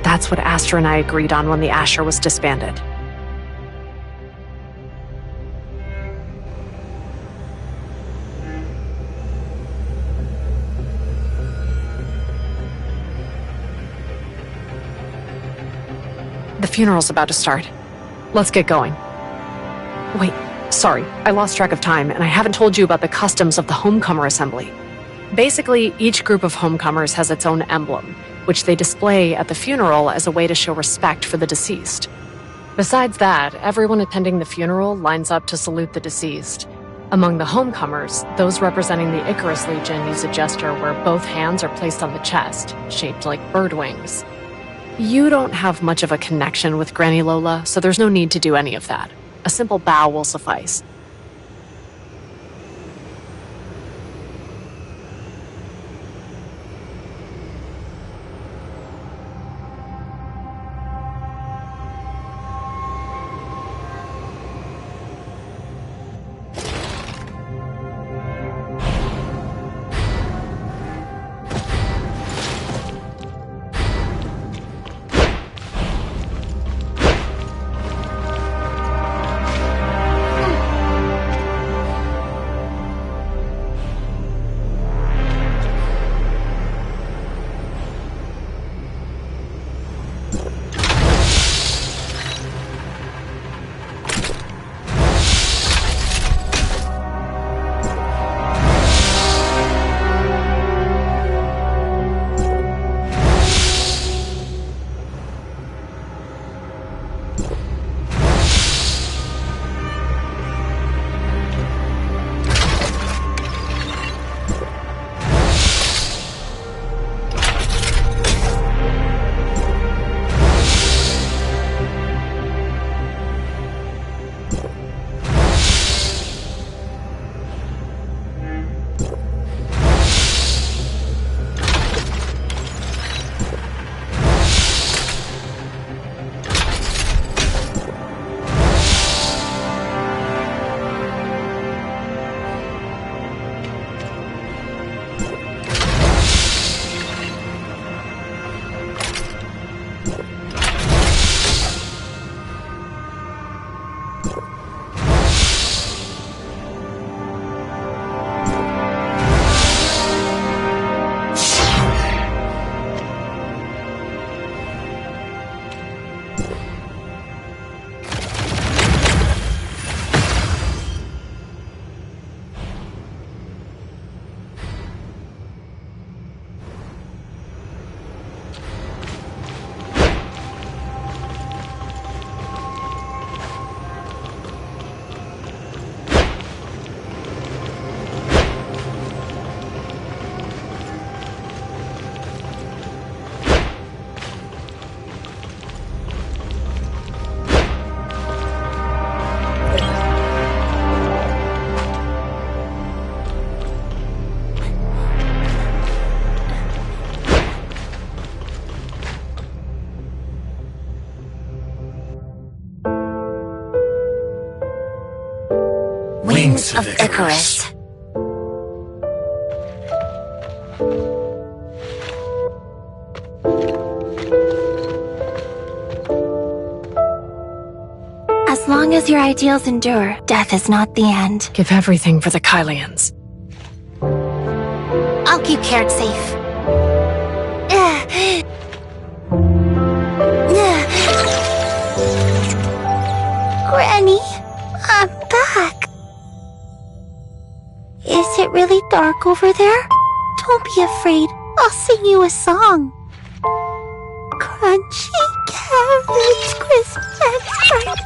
That's what Astra and I agreed on when the Asher was disbanded. The funeral's about to start. Let's get going. Wait, sorry, I lost track of time, and I haven't told you about the customs of the Homecomer Assembly. Basically, each group of homecomers has its own emblem, which they display at the funeral as a way to show respect for the deceased. Besides that, everyone attending the funeral lines up to salute the deceased. Among the homecomers, those representing the Icarus Legion use a gesture where both hands are placed on the chest, shaped like bird wings. You don't have much of a connection with Granny Lola, so there's no need to do any of that. A simple bow will suffice. Wings of Icarus. As long as your ideals endure, death is not the end. Give everything for the Kylians. I'll keep Carrot safe. Granny, I'm back. Is it really dark over there? Don't be afraid. I'll sing you a song. Crunchy carrots, crisp and bright,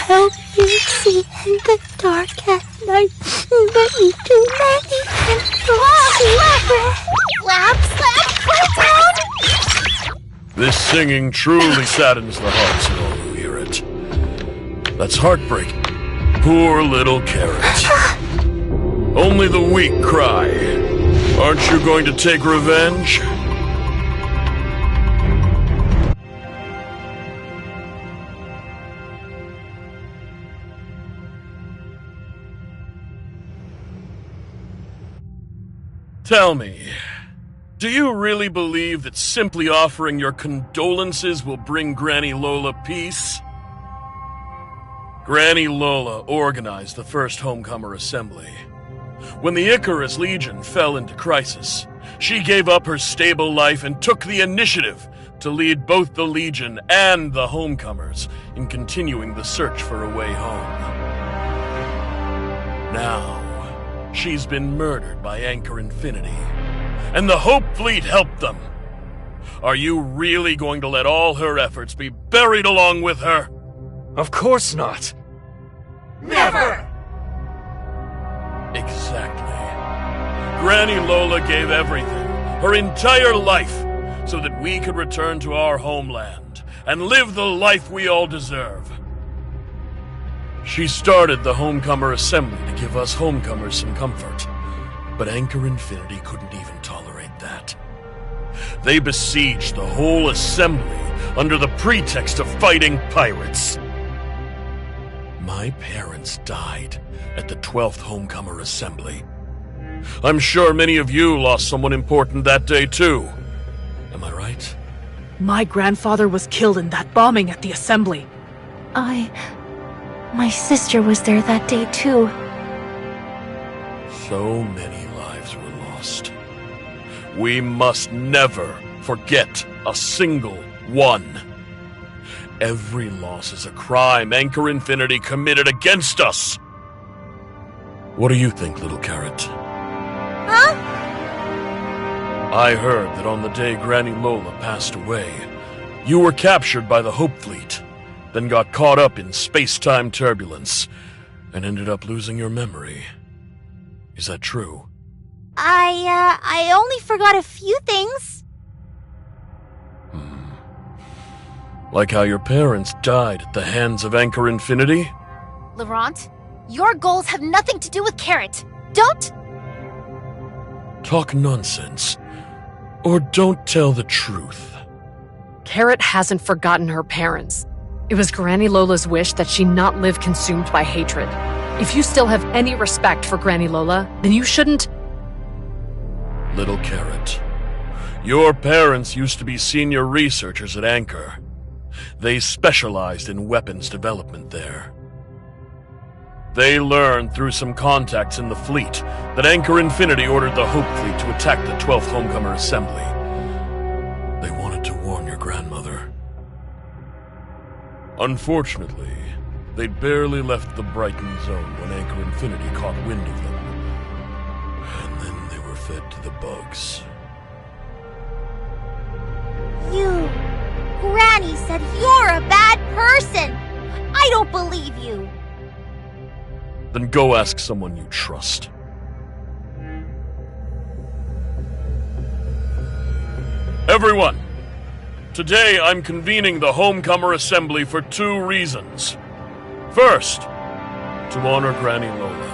help you see in the dark at night. But me too many and Slap, put down! This singing truly saddens the hearts of all who hear it. That's heartbreaking. Poor little Carrot. Only the weak cry. Aren't you going to take revenge? Tell me, do you really believe that simply offering your condolences will bring Granny Lola peace? Granny Lola organized the first Homecomer Assembly. When the Icarus Legion fell into crisis, she gave up her stable life and took the initiative to lead both the Legion and the Homecomers in continuing the search for a way home. Now, she's been murdered by Anchor Infinity, and the Hope Fleet helped them. Are you really going to let all her efforts be buried along with her? Of course not. Never! Exactly. Granny Lola gave everything, her entire life, so that we could return to our homeland and live the life we all deserve. She started the Homecomer Assembly to give us homecomers some comfort, but Anchor Infinity couldn't even tolerate that. They besieged the whole assembly under the pretext of fighting pirates. My parents died at the 12th Homecomer Assembly. I'm sure many of you lost someone important that day too. Am I right? My grandfather was killed in that bombing at the assembly. My sister was there that day too. So many lives were lost. We must never forget a single one. Every loss is a crime Anchor Infinity committed against us. What do you think, little Carrot? Huh? I heard that on the day Granny Lola passed away, you were captured by the Hope Fleet, then got caught up in space-time turbulence, and ended up losing your memory. Is that true? I only forgot a few things. Like how your parents died at the hands of Anchor Infinity? Laurent, your goals have nothing to do with Carrot. Don't... Talk nonsense. Or don't tell the truth. Carrot hasn't forgotten her parents. It was Granny Lola's wish that she not live consumed by hatred. If you still have any respect for Granny Lola, then you shouldn't... Little Carrot, your parents used to be senior researchers at Anchor. They specialized in weapons development there. They learned through some contacts in the fleet that Anchor Infinity ordered the Hope Fleet to attack the 12th Homecomer Assembly. They wanted to warn your grandmother. Unfortunately, they'd barely left the Brighton zone when Anchor Infinity caught wind of them. And then they were fed to the bugs. Granny said you're a bad person. I don't believe you. Then go ask someone you trust. Everyone, today I'm convening the Homecomer Assembly for 2 reasons. First, to honor Granny Lola.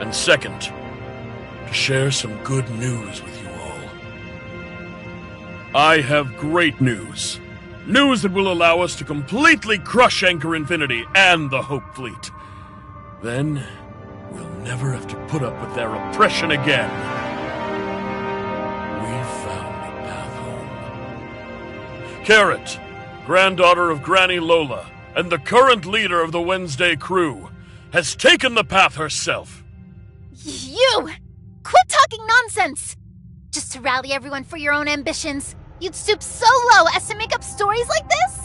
And second, to share some good news with you all. I have great news. News that will allow us to completely crush Anchor Infinity and the Hope Fleet. Then, We'll never have to put up with their oppression again. We've found a path home. Carrot, granddaughter of Granny Lola, and the current leader of the Wednesday crew, has taken the path herself. You! Quit talking nonsense! Just to rally everyone for your own ambitions, you'd stoop so low as to make up stories like this?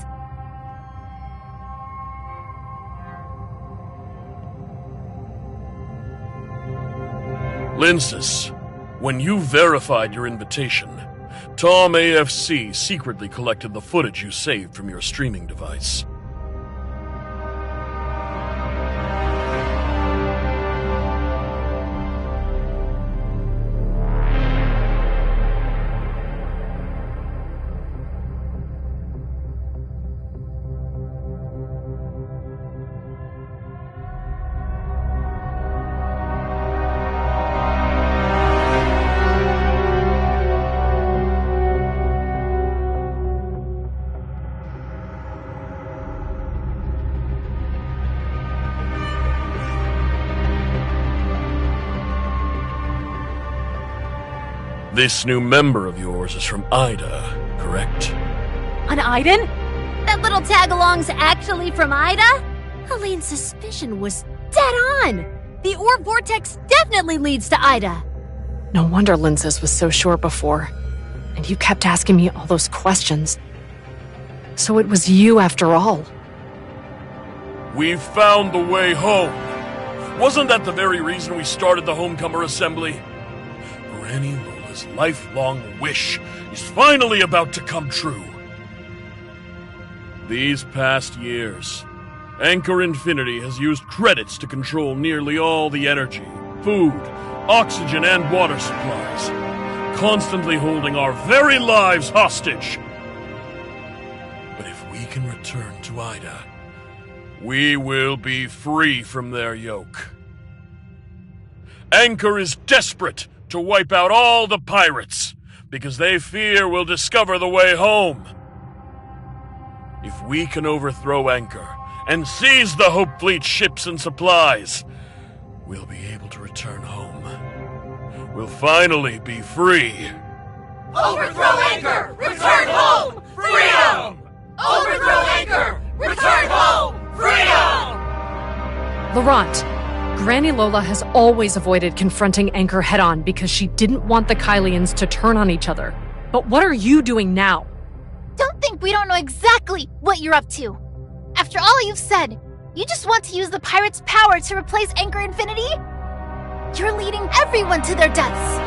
Linces, when you verified your invitation, Tom AFC secretly collected the footage you saved from your streaming device. This new member of yours is from Ida, correct? An Iden? That little tag-along's actually from Ida? Elaine's suspicion was dead on. The orb vortex definitely leads to Ida. No wonder Linces was so sure before. And you kept asking me all those questions. So it was you after all. We've found the way home. Wasn't that the very reason we started the Homecomer Assembly? Granny Lola's lifelong wish is finally about to come true. These past years, Anchor Infinity has used credits to control nearly all the energy, food, oxygen, and water supplies, constantly holding our very lives hostage. But if we can return to Ida, we will be free from their yoke. Anchor is desperate to wipe out all the pirates, because they fear we'll discover the way home. If we can overthrow Anchor and seize the Hope Fleet ships and supplies, we'll be able to return home. We'll finally be free. Overthrow Anchor! Return home! Freedom! Overthrow Anchor! Return home! Freedom! Laurent, Granny Lola has always avoided confronting Anchor head-on because she didn't want the Kylians to turn on each other. But what are you doing now? Don't think we don't know exactly what you're up to. After all you've said, you just want to use the pirates' power to replace Anchor Infinity? You're leading everyone to their deaths.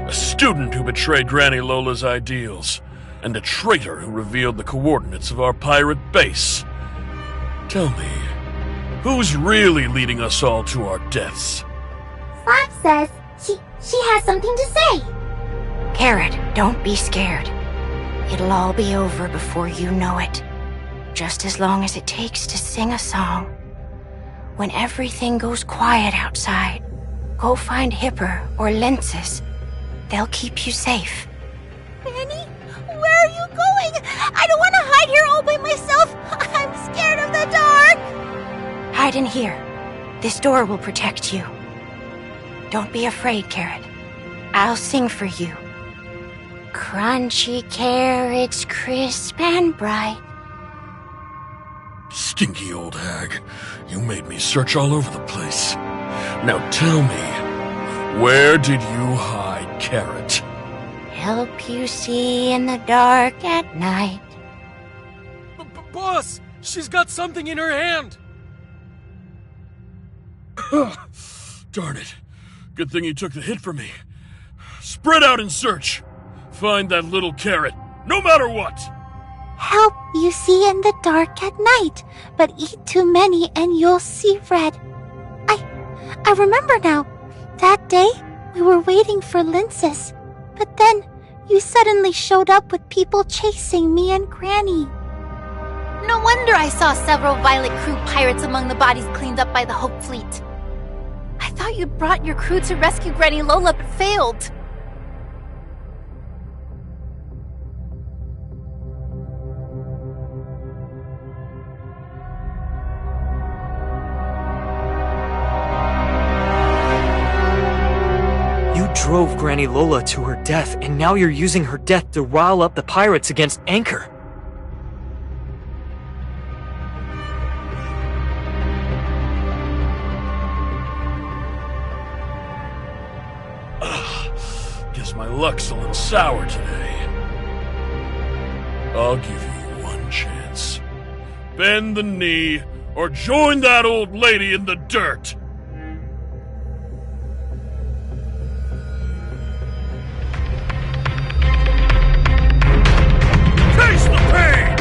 A student who betrayed Granny Lola's ideals, and a traitor who revealed the coordinates of our pirate base. Tell me, who's really leading us all to our deaths? Fox says she has something to say. Carrot, don't be scared. It'll all be over before you know it. Just as long as it takes to sing a song. When everything goes quiet outside, go find Hipper or Linces. They'll keep you safe. Granny, where are you going? I don't want to hide here all by myself. I'm scared of the dark. Hide in here. This door will protect you. Don't be afraid, Carrot. I'll sing for you. Crunchy carrots, crisp and bright. Stinky old hag, you made me search all over the place. Now tell me, where did you hide Carrot? Help you see in the dark at night. Boss, she's got something in her hand. Darn it. Good thing you took the hit from me. Spread out and search. Find that little Carrot, no matter what. Help you see in the dark at night, but eat too many and you'll see red. I remember now. That day, we were waiting for Linces, but then you suddenly showed up with people chasing me and Granny. No wonder I saw several Violet Crew pirates among the bodies cleaned up by the Hope Fleet. I thought you brought your crew to rescue Granny Lola but failed. drove Granny Lola to her death, and now you're using her death to rile up the pirates against Anchor. Guess my luck's a little sour today. I'll give you one chance. Bend the knee, or join that old lady in the dirt! Taste the pain!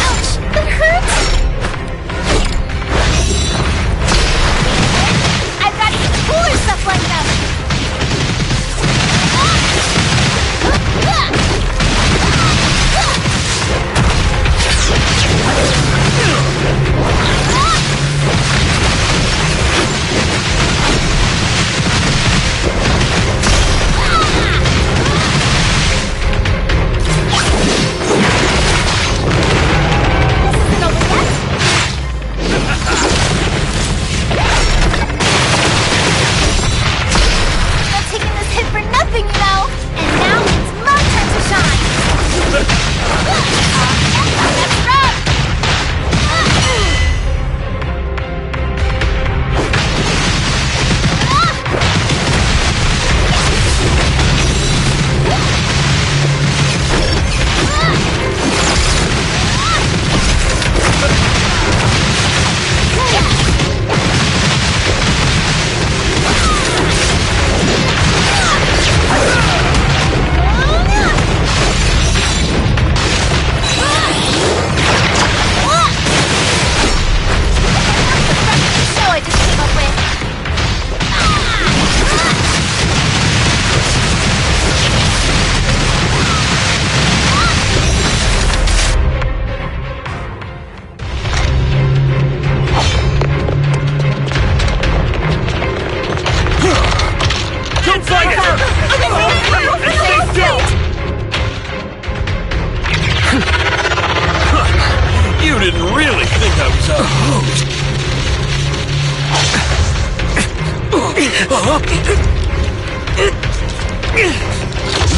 Ouch! That hurts! I've got even cooler stuff lined up!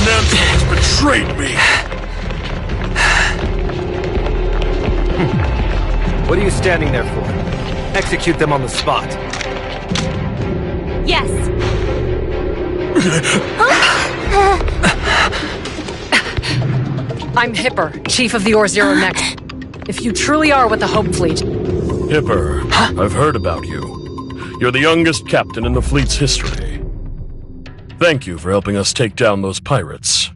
Nancy's betrayed me. What are you standing there for? Execute them on the spot. Yes. I'm Hipper, Chief of the Or-Zero Next. If you truly are with the Hope Fleet... Hipper, I've heard about you. You're the youngest captain in the fleet's history. Thank you for helping us take down those pirates.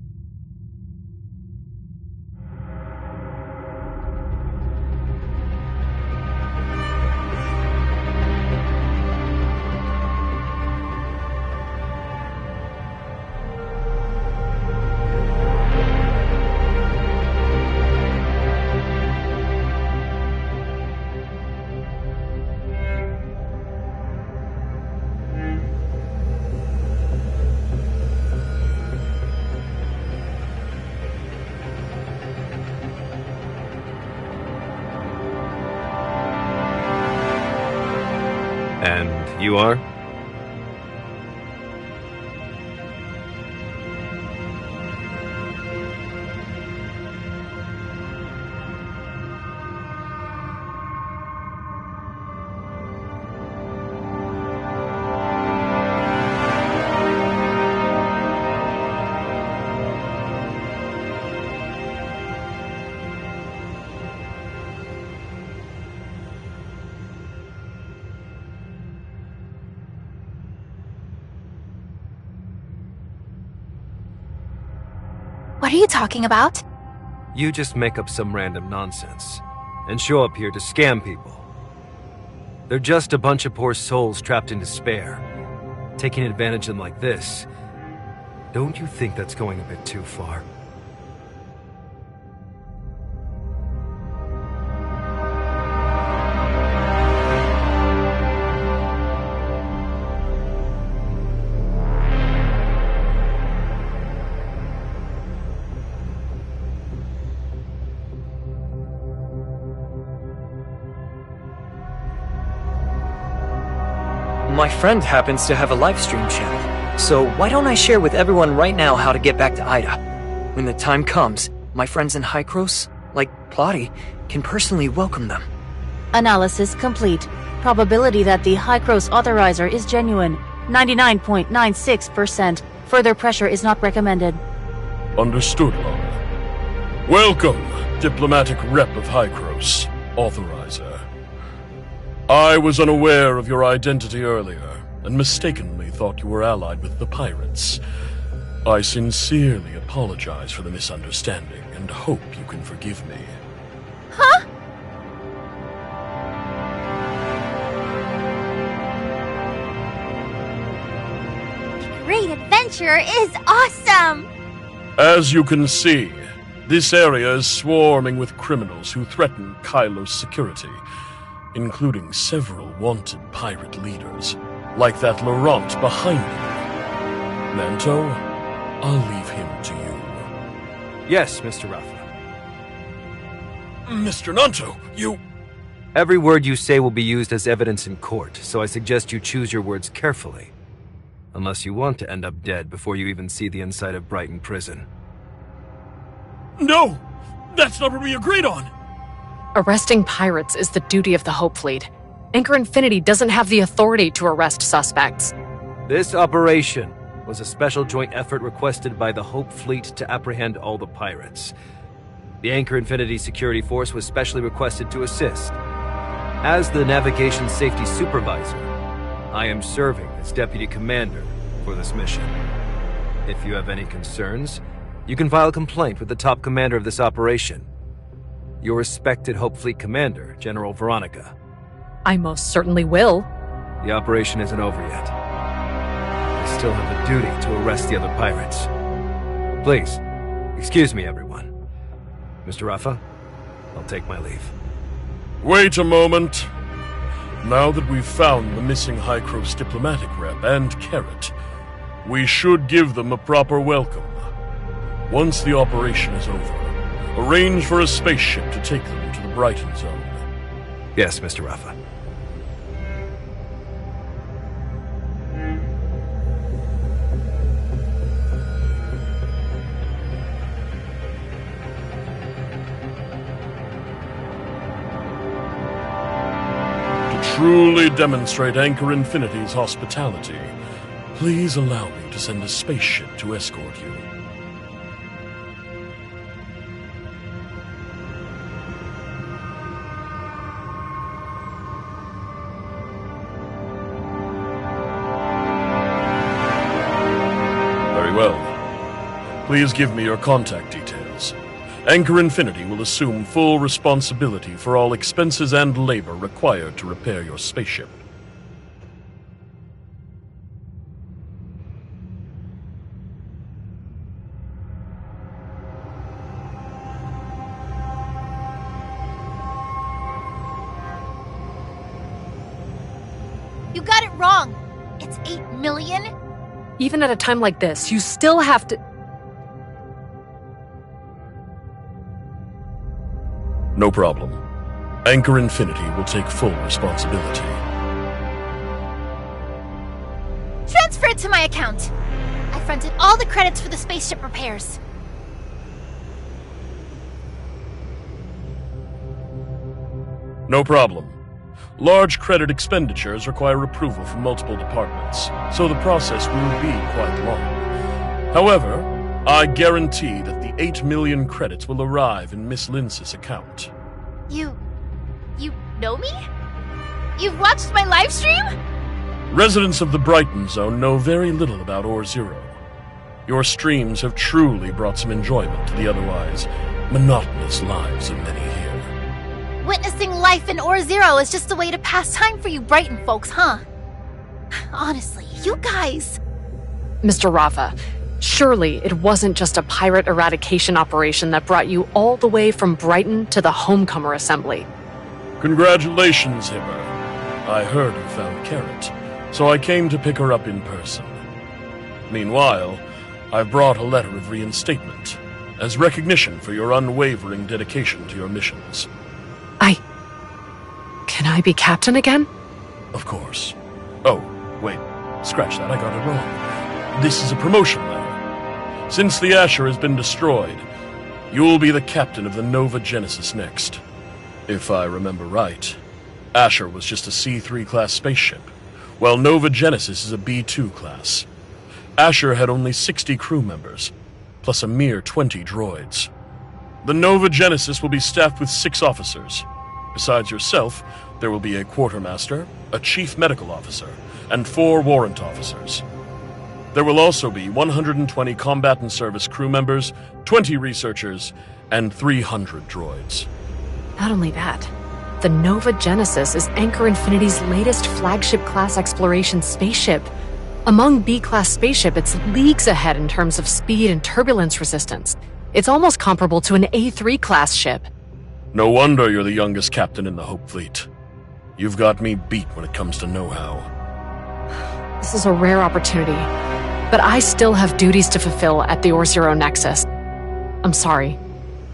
And you are? What are you talking about? You just make up some random nonsense and show up here to scam people. They're just a bunch of poor souls trapped in despair. Taking advantage of them like this, don't you think that's going a bit too far? my friend happens to have a live stream channel, so why don't I share with everyone right now how to get back to Ida? When the time comes, my friends in Hykros, like Plotty, can personally welcome them. Analysis complete. Probability that the Hykros authorizer is genuine, 99.96%. Further pressure is not recommended. Understood, Lana. Welcome, diplomatic rep of Hykros, authorizer. I was unaware of your identity earlier, and mistakenly thought you were allied with the pirates. I sincerely apologize for the misunderstanding, and hope you can forgive me. Huh? Great adventure is awesome! As you can see, this area is swarming with criminals who threaten Kylo's security, including several wanted pirate leaders, like that Laurent behind you. Nanto, I'll leave him to you. Yes, Mr. Rafa. Mr. Nanto, you... Every word you say will be used as evidence in court, so I suggest you choose your words carefully. Unless you want to end up dead before you even see the inside of Brighton Prison. No! That's not what we agreed on! Arresting pirates is the duty of the Hope Fleet. Anchor Infinity doesn't have the authority to arrest suspects. This operation was a special joint effort requested by the Hope Fleet to apprehend all the pirates. The Anchor Infinity Security Force was specially requested to assist. As the Navigation Safety Supervisor, I am serving as Deputy Commander for this mission. If you have any concerns, you can file a complaint with the top commander of this operation. Your respected Hope Fleet Commander, General Veronica. I most certainly will. The operation isn't over yet. I still have a duty to arrest the other pirates. Please, excuse me, everyone. Mr. Rafa, I'll take my leave. Wait a moment. Now that we've found the missing Hykros diplomatic rep and Carrot, we should give them a proper welcome. Once the operation is over, arrange for a spaceship to take them to the Brighton Zone. Yes, Mr. Rafa. To truly demonstrate Anchor Infinity's hospitality, please allow me to send a spaceship to escort you. Very well. Please give me your contact details. Anchor Infinity will assume full responsibility for all expenses and labor required to repair your spaceship. You got it wrong. It's 8 million? Even at a time like this, you still have to... No problem. Anchor Infinity will take full responsibility. Transfer it to my account. I fronted all the credits for the spaceship repairs. No problem. Large credit expenditures require approval from multiple departments, so the process will be quite long. However, I guarantee that the 8 million credits will arrive in Miss Lince's account. You know me? You've watched my live stream? Residents of the Brighton Zone know very little about Ore Zero. Your streams have truly brought some enjoyment to the otherwise monotonous lives of many here. Witnessing life in Ore Zero is just a way to pass time for you Brighton folks, huh? Honestly, you guys... Mr. Rafa, surely it wasn't just a pirate eradication operation that brought you all the way from Brighton to the Homecomer Assembly. Congratulations, Hipper. I heard you found Carrot, so I came to pick her up in person. Meanwhile, I've brought a letter of reinstatement, as recognition for your unwavering dedication to your missions. Can I be captain again? Of course. Oh, Wait, scratch that, I got it wrong. This is a promotion letter. Since the Asher has been destroyed, you'll be the captain of the Nova Genesis next. If I remember right, Asher was just a C3 class spaceship, while Nova Genesis is a B2 class. Asher had only 60 crew members, plus a mere 20 droids. The Nova Genesis will be staffed with 6 officers. Besides yourself, there will be a quartermaster, a chief medical officer, and 4 warrant officers. There will also be 120 combat and service crew members, 20 researchers, and 300 droids. Not only that, the Nova Genesis is Anchor Infinity's latest flagship-class exploration spaceship. Among B-class spaceship, it's leagues ahead in terms of speed and turbulence resistance. It's almost comparable to an A3 class ship. No wonder you're the youngest captain in the Hope Fleet. You've got me beat when it comes to know-how. This is a rare opportunity, but I still have duties to fulfill at the Or-Zero Nexus. I'm sorry,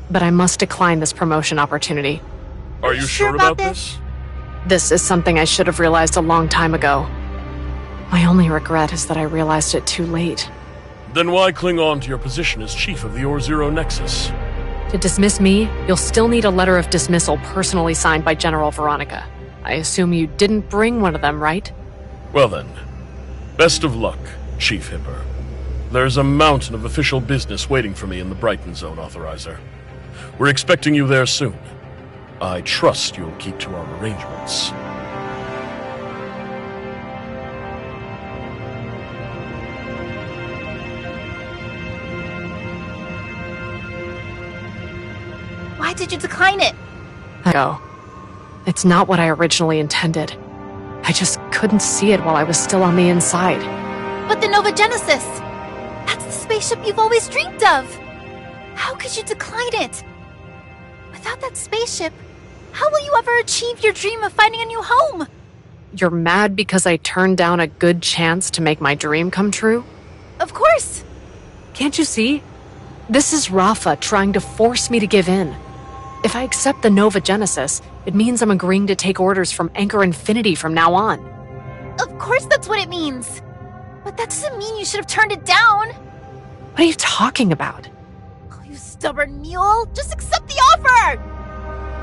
but I must decline this promotion opportunity. Are you sure about this? This is something I should have realized a long time ago. My only regret is that I realized it too late. Then why cling on to your position as chief of the Or-Zero Nexus? To dismiss me, you'll still need a letter of dismissal personally signed by General Veronica. I assume you didn't bring one of them, right? Well then, best of luck, Chief Hipper. There's a mountain of official business waiting for me in the Brighton Zone, Authorizer. We're expecting you there soon. I trust you'll keep to our arrangements. Why did you decline it? No. It's not what I originally intended. I just couldn't see it while I was still on the inside. But the Nova Genesis! That's the spaceship you've always dreamed of! How could you decline it? Without that spaceship, how will you ever achieve your dream of finding a new home? You're mad because I turned down a good chance to make my dream come true? Of course! Can't you see? This is Rafa trying to force me to give in. If I accept the Nova Genesis, it means I'm agreeing to take orders from Anchor Infinity from now on. Of course that's what it means. But that doesn't mean you should have turned it down. What are you talking about? Oh, you stubborn mule. Just accept the offer!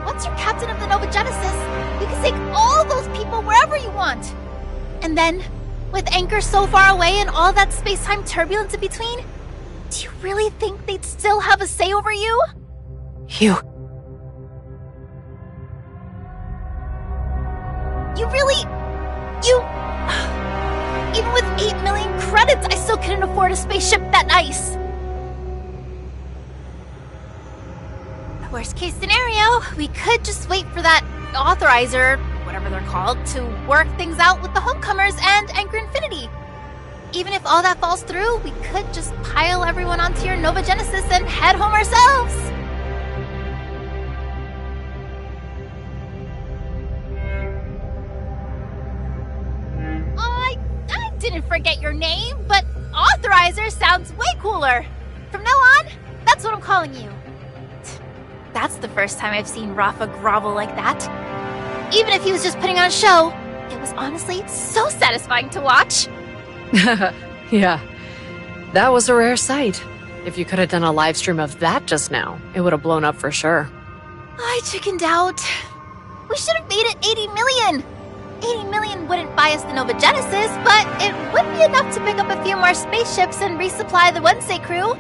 Once you're captain of the Nova Genesis, you can take all those people wherever you want. And then, with Anchor so far away and all that space-time turbulence in between, do you really think they'd still have a say over you? You really... Even with 8 million credits, I still couldn't afford a spaceship that nice. Worst case scenario, we could just wait for that authorizer, whatever they're called, to work things out with the Homecomers and Anchor Infinity. Even if all that falls through, we could just pile everyone onto your Nova Genesis and head home ourselves. I didn't forget your name, but authorizer sounds way cooler. From now on, that's what I'm calling you. That's the first time I've seen Rafa grovel like that. Even if he was just putting on a show, it was honestly so satisfying to watch. Yeah, that was a rare sight. If you could have done a live stream of that just now, it would have blown up for sure. I chickened out. We should have made it 80 million. 80 million wouldn't buy us the Nova Genesis, but it would be enough to pick up a few more spaceships and resupply the Wednesday crew.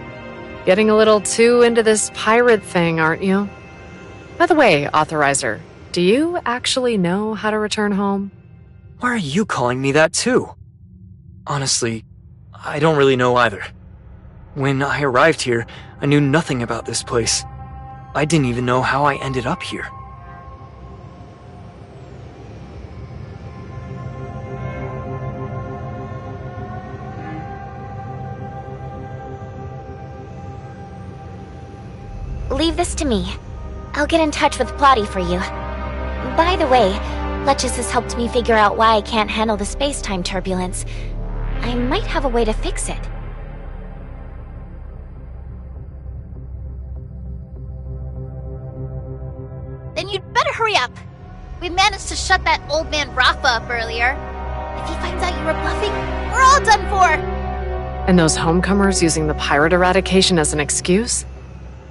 Getting a little too into this pirate thing, aren't you? By the way, Authorizer, do you actually know how to return home? Why are you calling me that too? Honestly, I don't really know either. When I arrived here, I knew nothing about this place. I didn't even know how I ended up here. Leave this to me. I'll get in touch with Plotty for you. By the way, Letchus has helped me figure out why I can't handle the space-time turbulence. I might have a way to fix it. Then you'd better hurry up. We managed to shut that old man Rafa up earlier. If he finds out you were bluffing, we're all done for! And those homecomers using the pirate eradication as an excuse?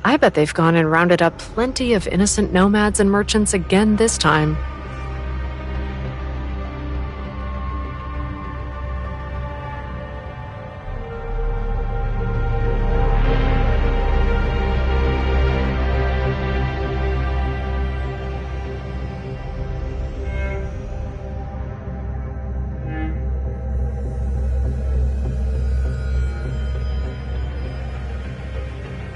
I bet they've gone and rounded up plenty of innocent nomads and merchants again this time.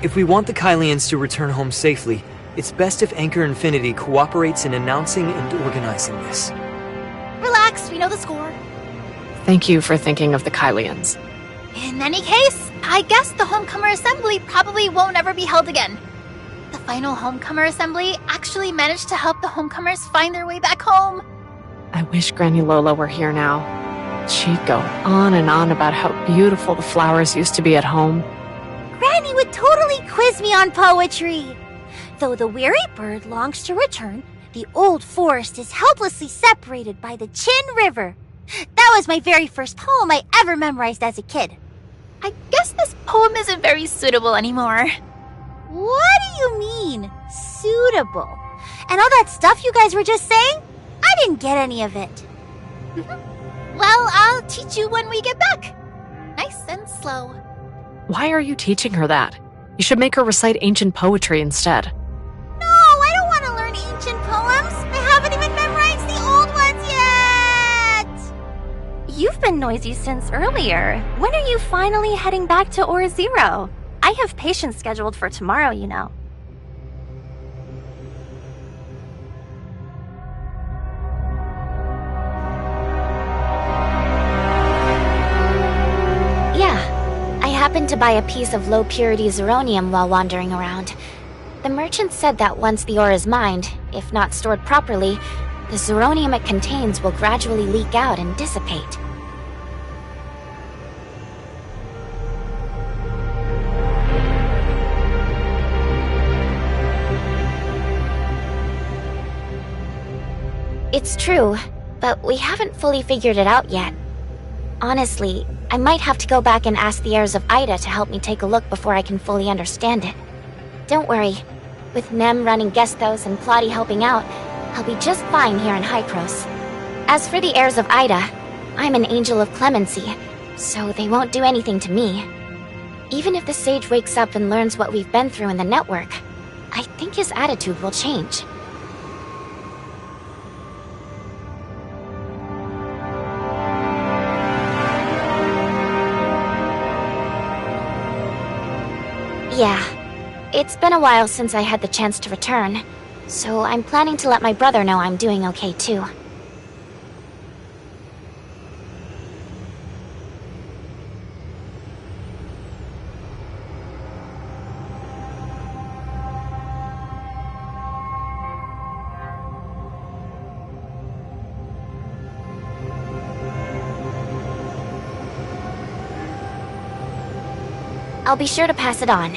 If we want the Kylians to return home safely, it's best if Anchor Infinity cooperates in announcing and organizing this. Relax, we know the score. Thank you for thinking of the Kylians. In any case, I guess the Homecomer Assembly probably won't ever be held again. The final Homecomer Assembly actually managed to help the Homecomers find their way back home. I wish Granny Lola were here now. She'd go on and on about how beautiful the flowers used to be at home. Granny would totally quiz me on poetry. Though the weary bird longs to return, the old forest is helplessly separated by the Chin River. That was my very first poem I ever memorized as a kid. I guess this poem isn't very suitable anymore. What do you mean, suitable? And all that stuff you guys were just saying? I didn't get any of it. Well, I'll teach you when we get back. Nice and slow. Why are you teaching her that? You should make her recite ancient poetry instead. No, I don't want to learn ancient poems. I haven't even memorized the old ones yet. You've been noisy since earlier. When are you finally heading back to Ore Zero? I have patients scheduled for tomorrow, you know. I happened to buy a piece of low-purity zirconium while wandering around. The merchant said that once the ore is mined, if not stored properly, the zirconium it contains will gradually leak out and dissipate. It's true, but we haven't fully figured it out yet. Honestly, I might have to go back and ask the heirs of Ida to help me take a look before I can fully understand it. Don't worry. With Nem running Gestos and Plotty helping out, I'll be just fine here in Hypros. As for the heirs of Ida, I'm an angel of clemency, so they won't do anything to me. Even if the sage wakes up and learns what we've been through in the network, I think his attitude will change. Yeah, it's been a while since I had the chance to return, so I'm planning to let my brother know I'm doing okay too. I'll be sure to pass it on.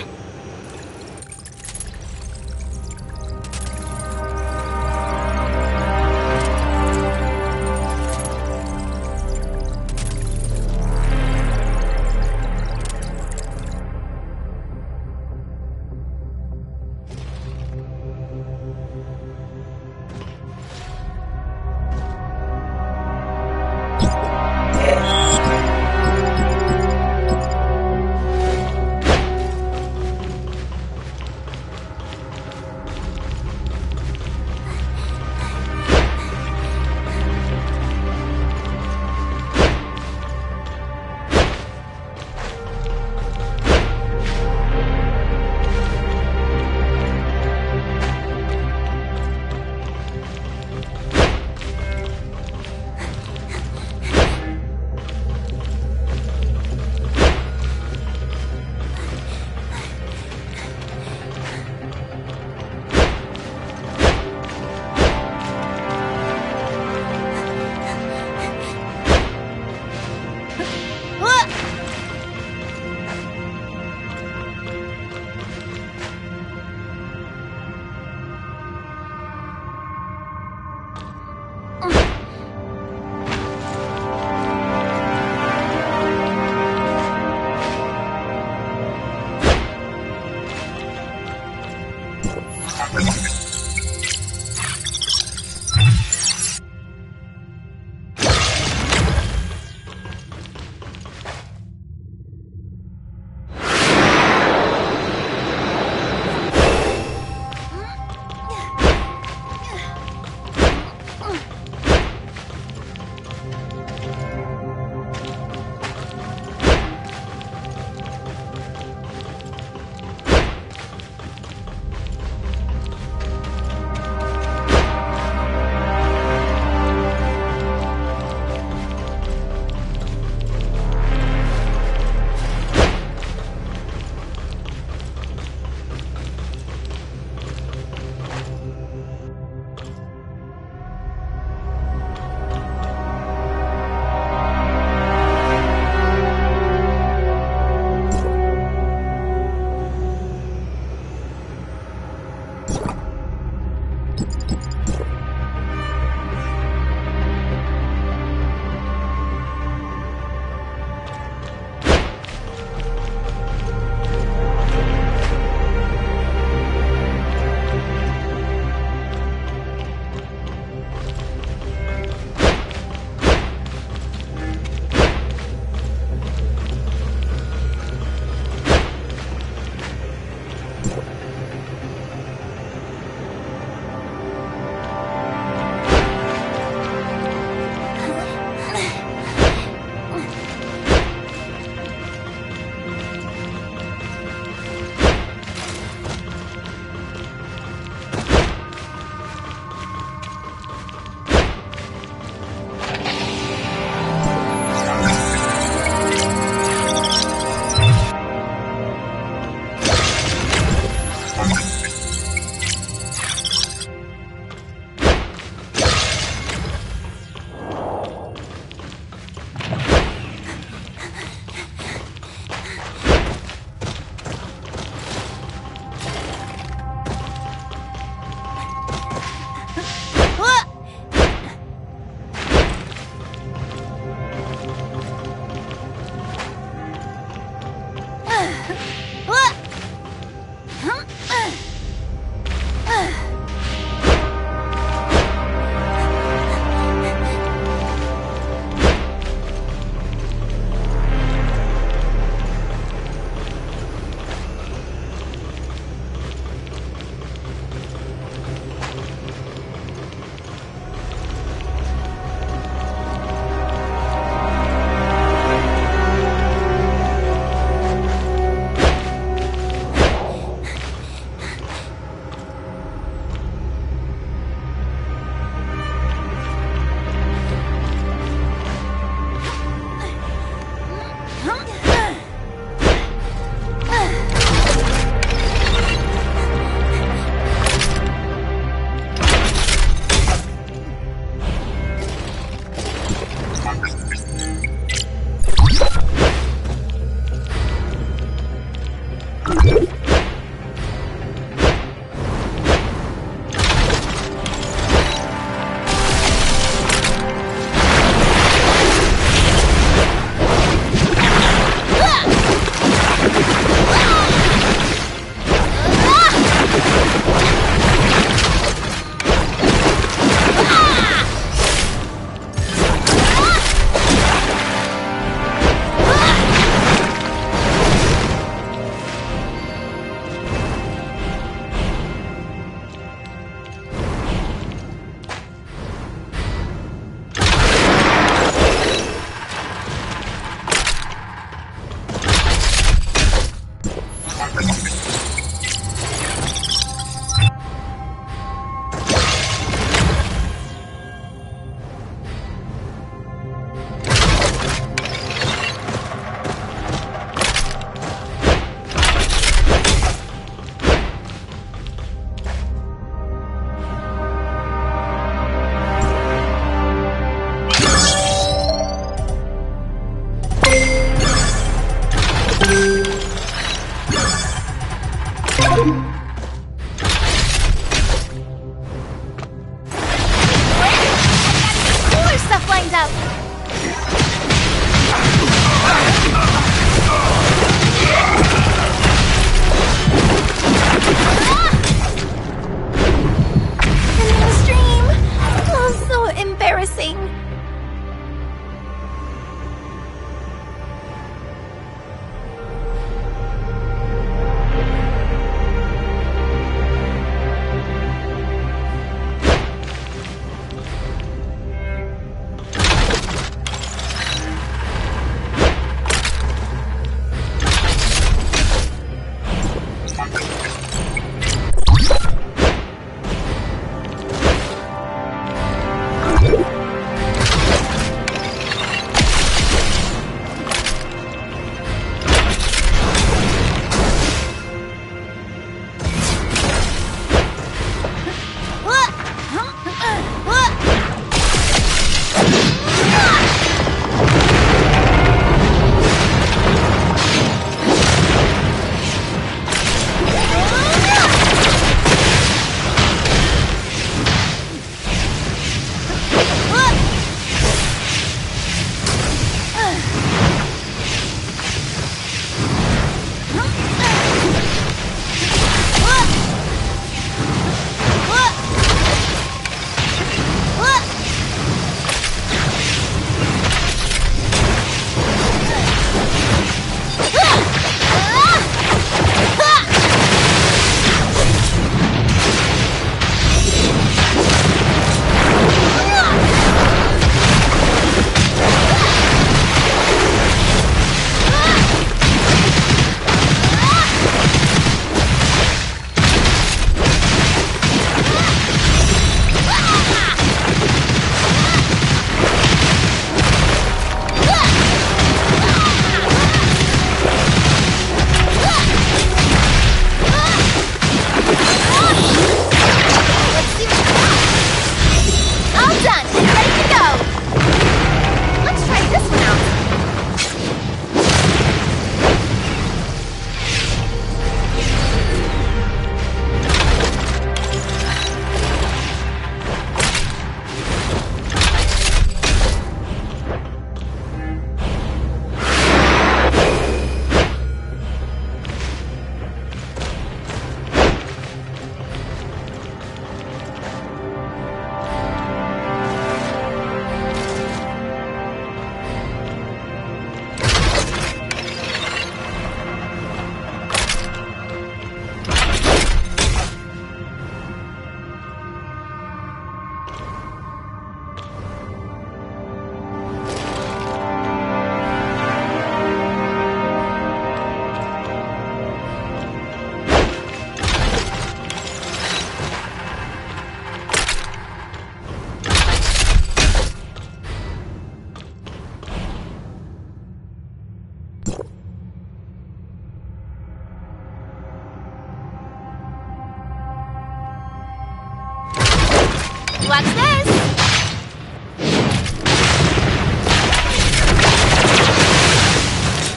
Watch this!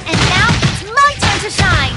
And now it's my turn to shine!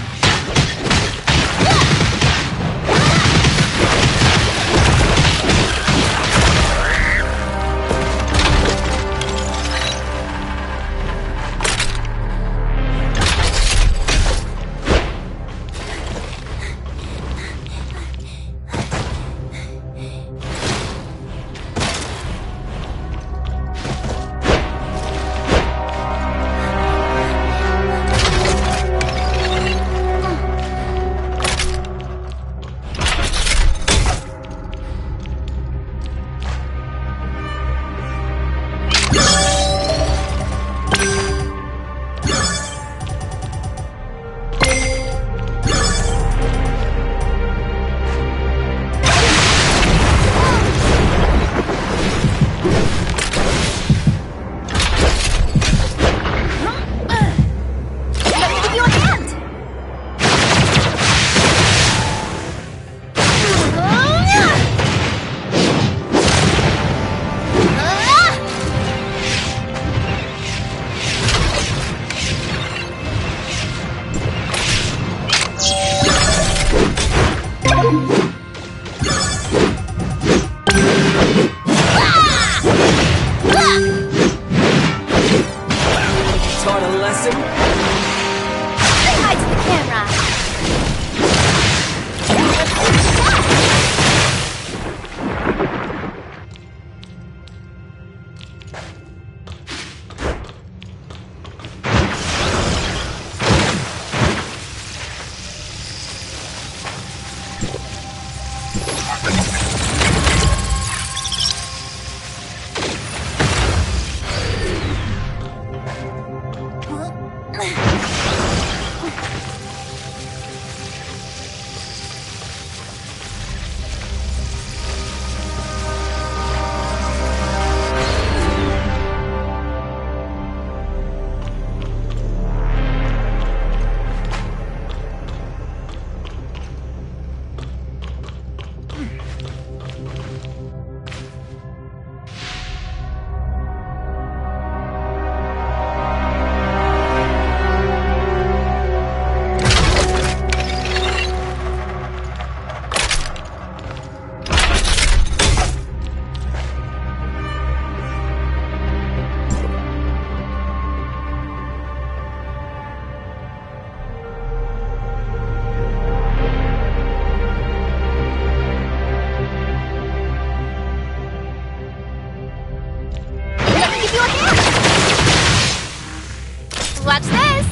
Watch this!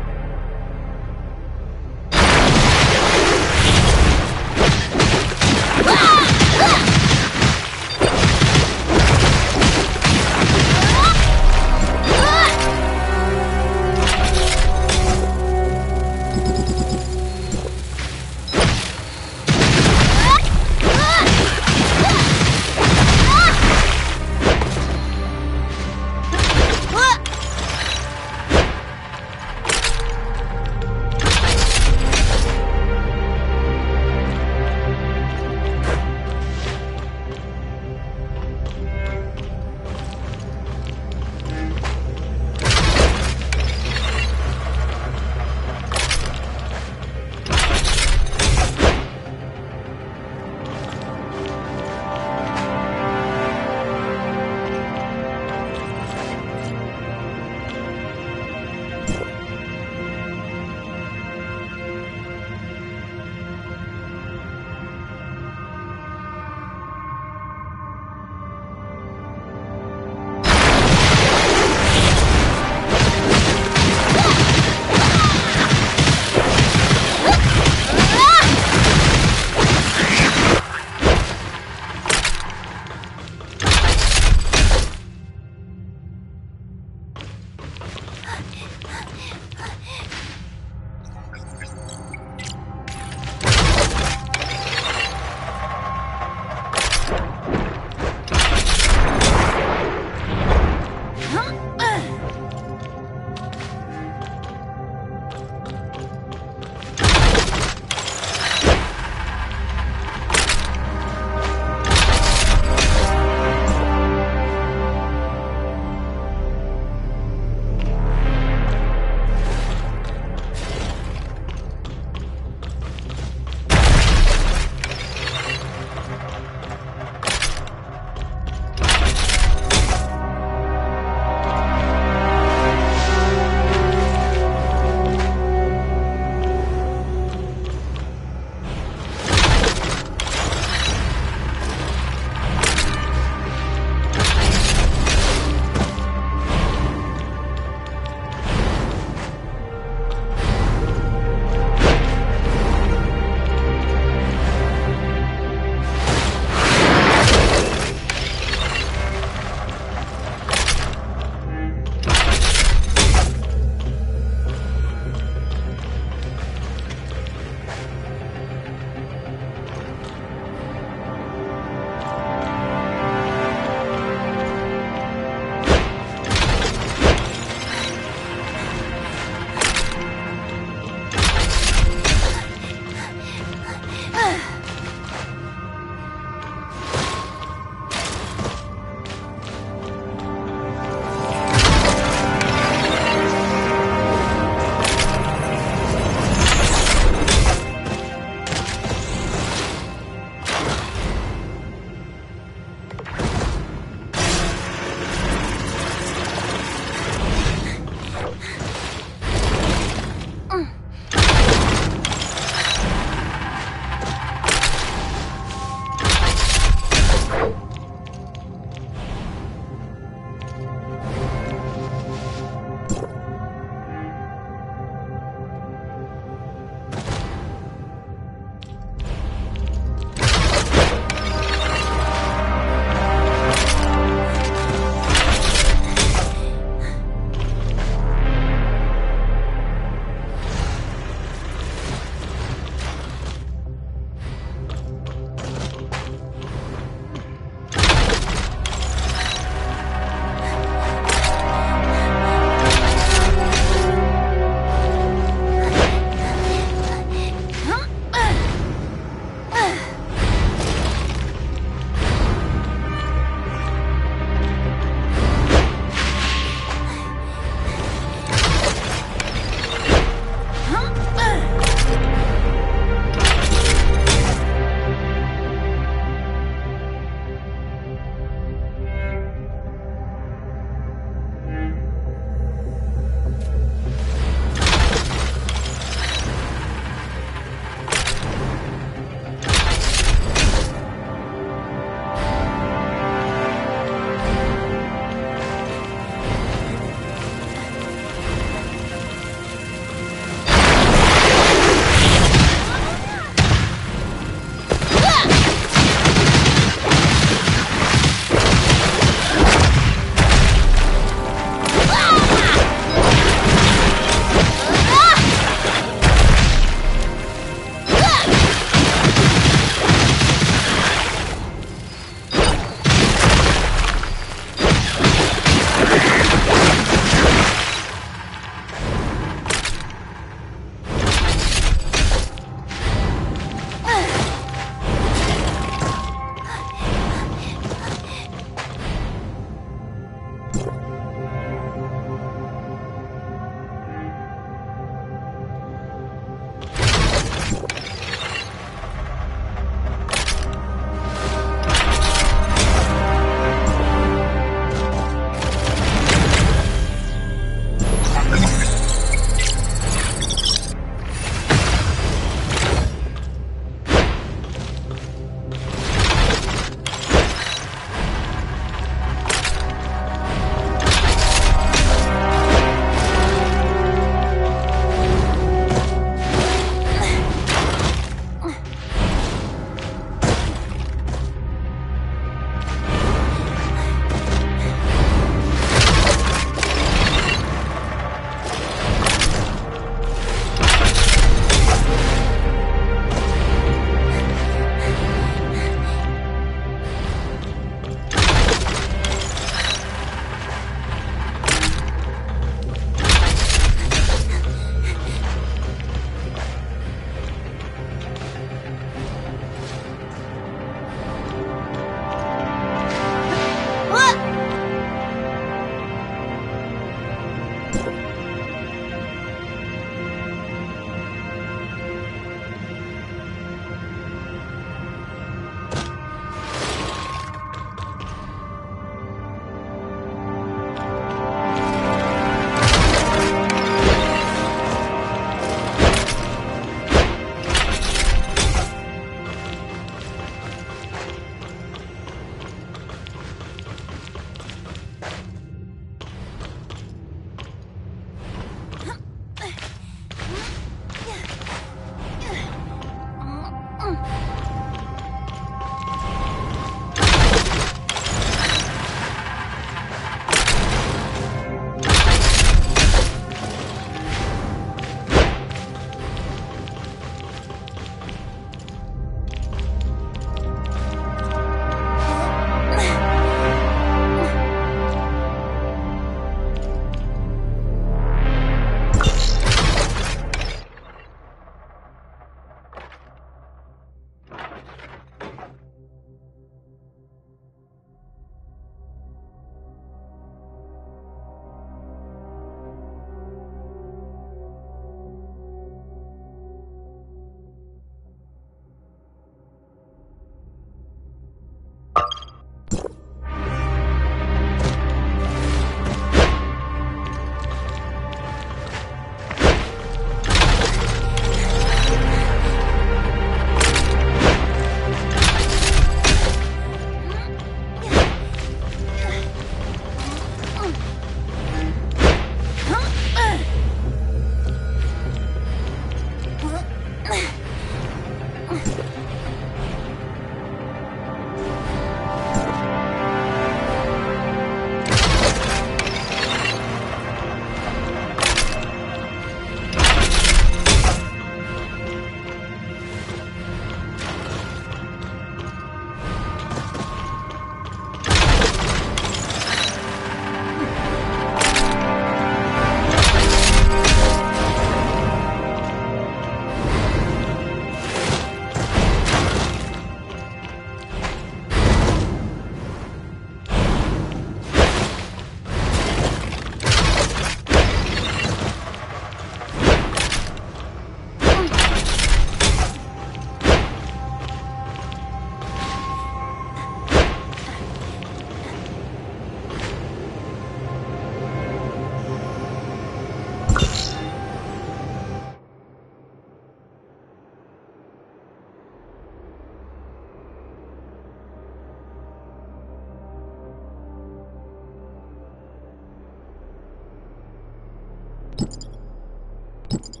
เ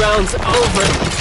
round's over.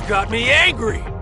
Got me angry!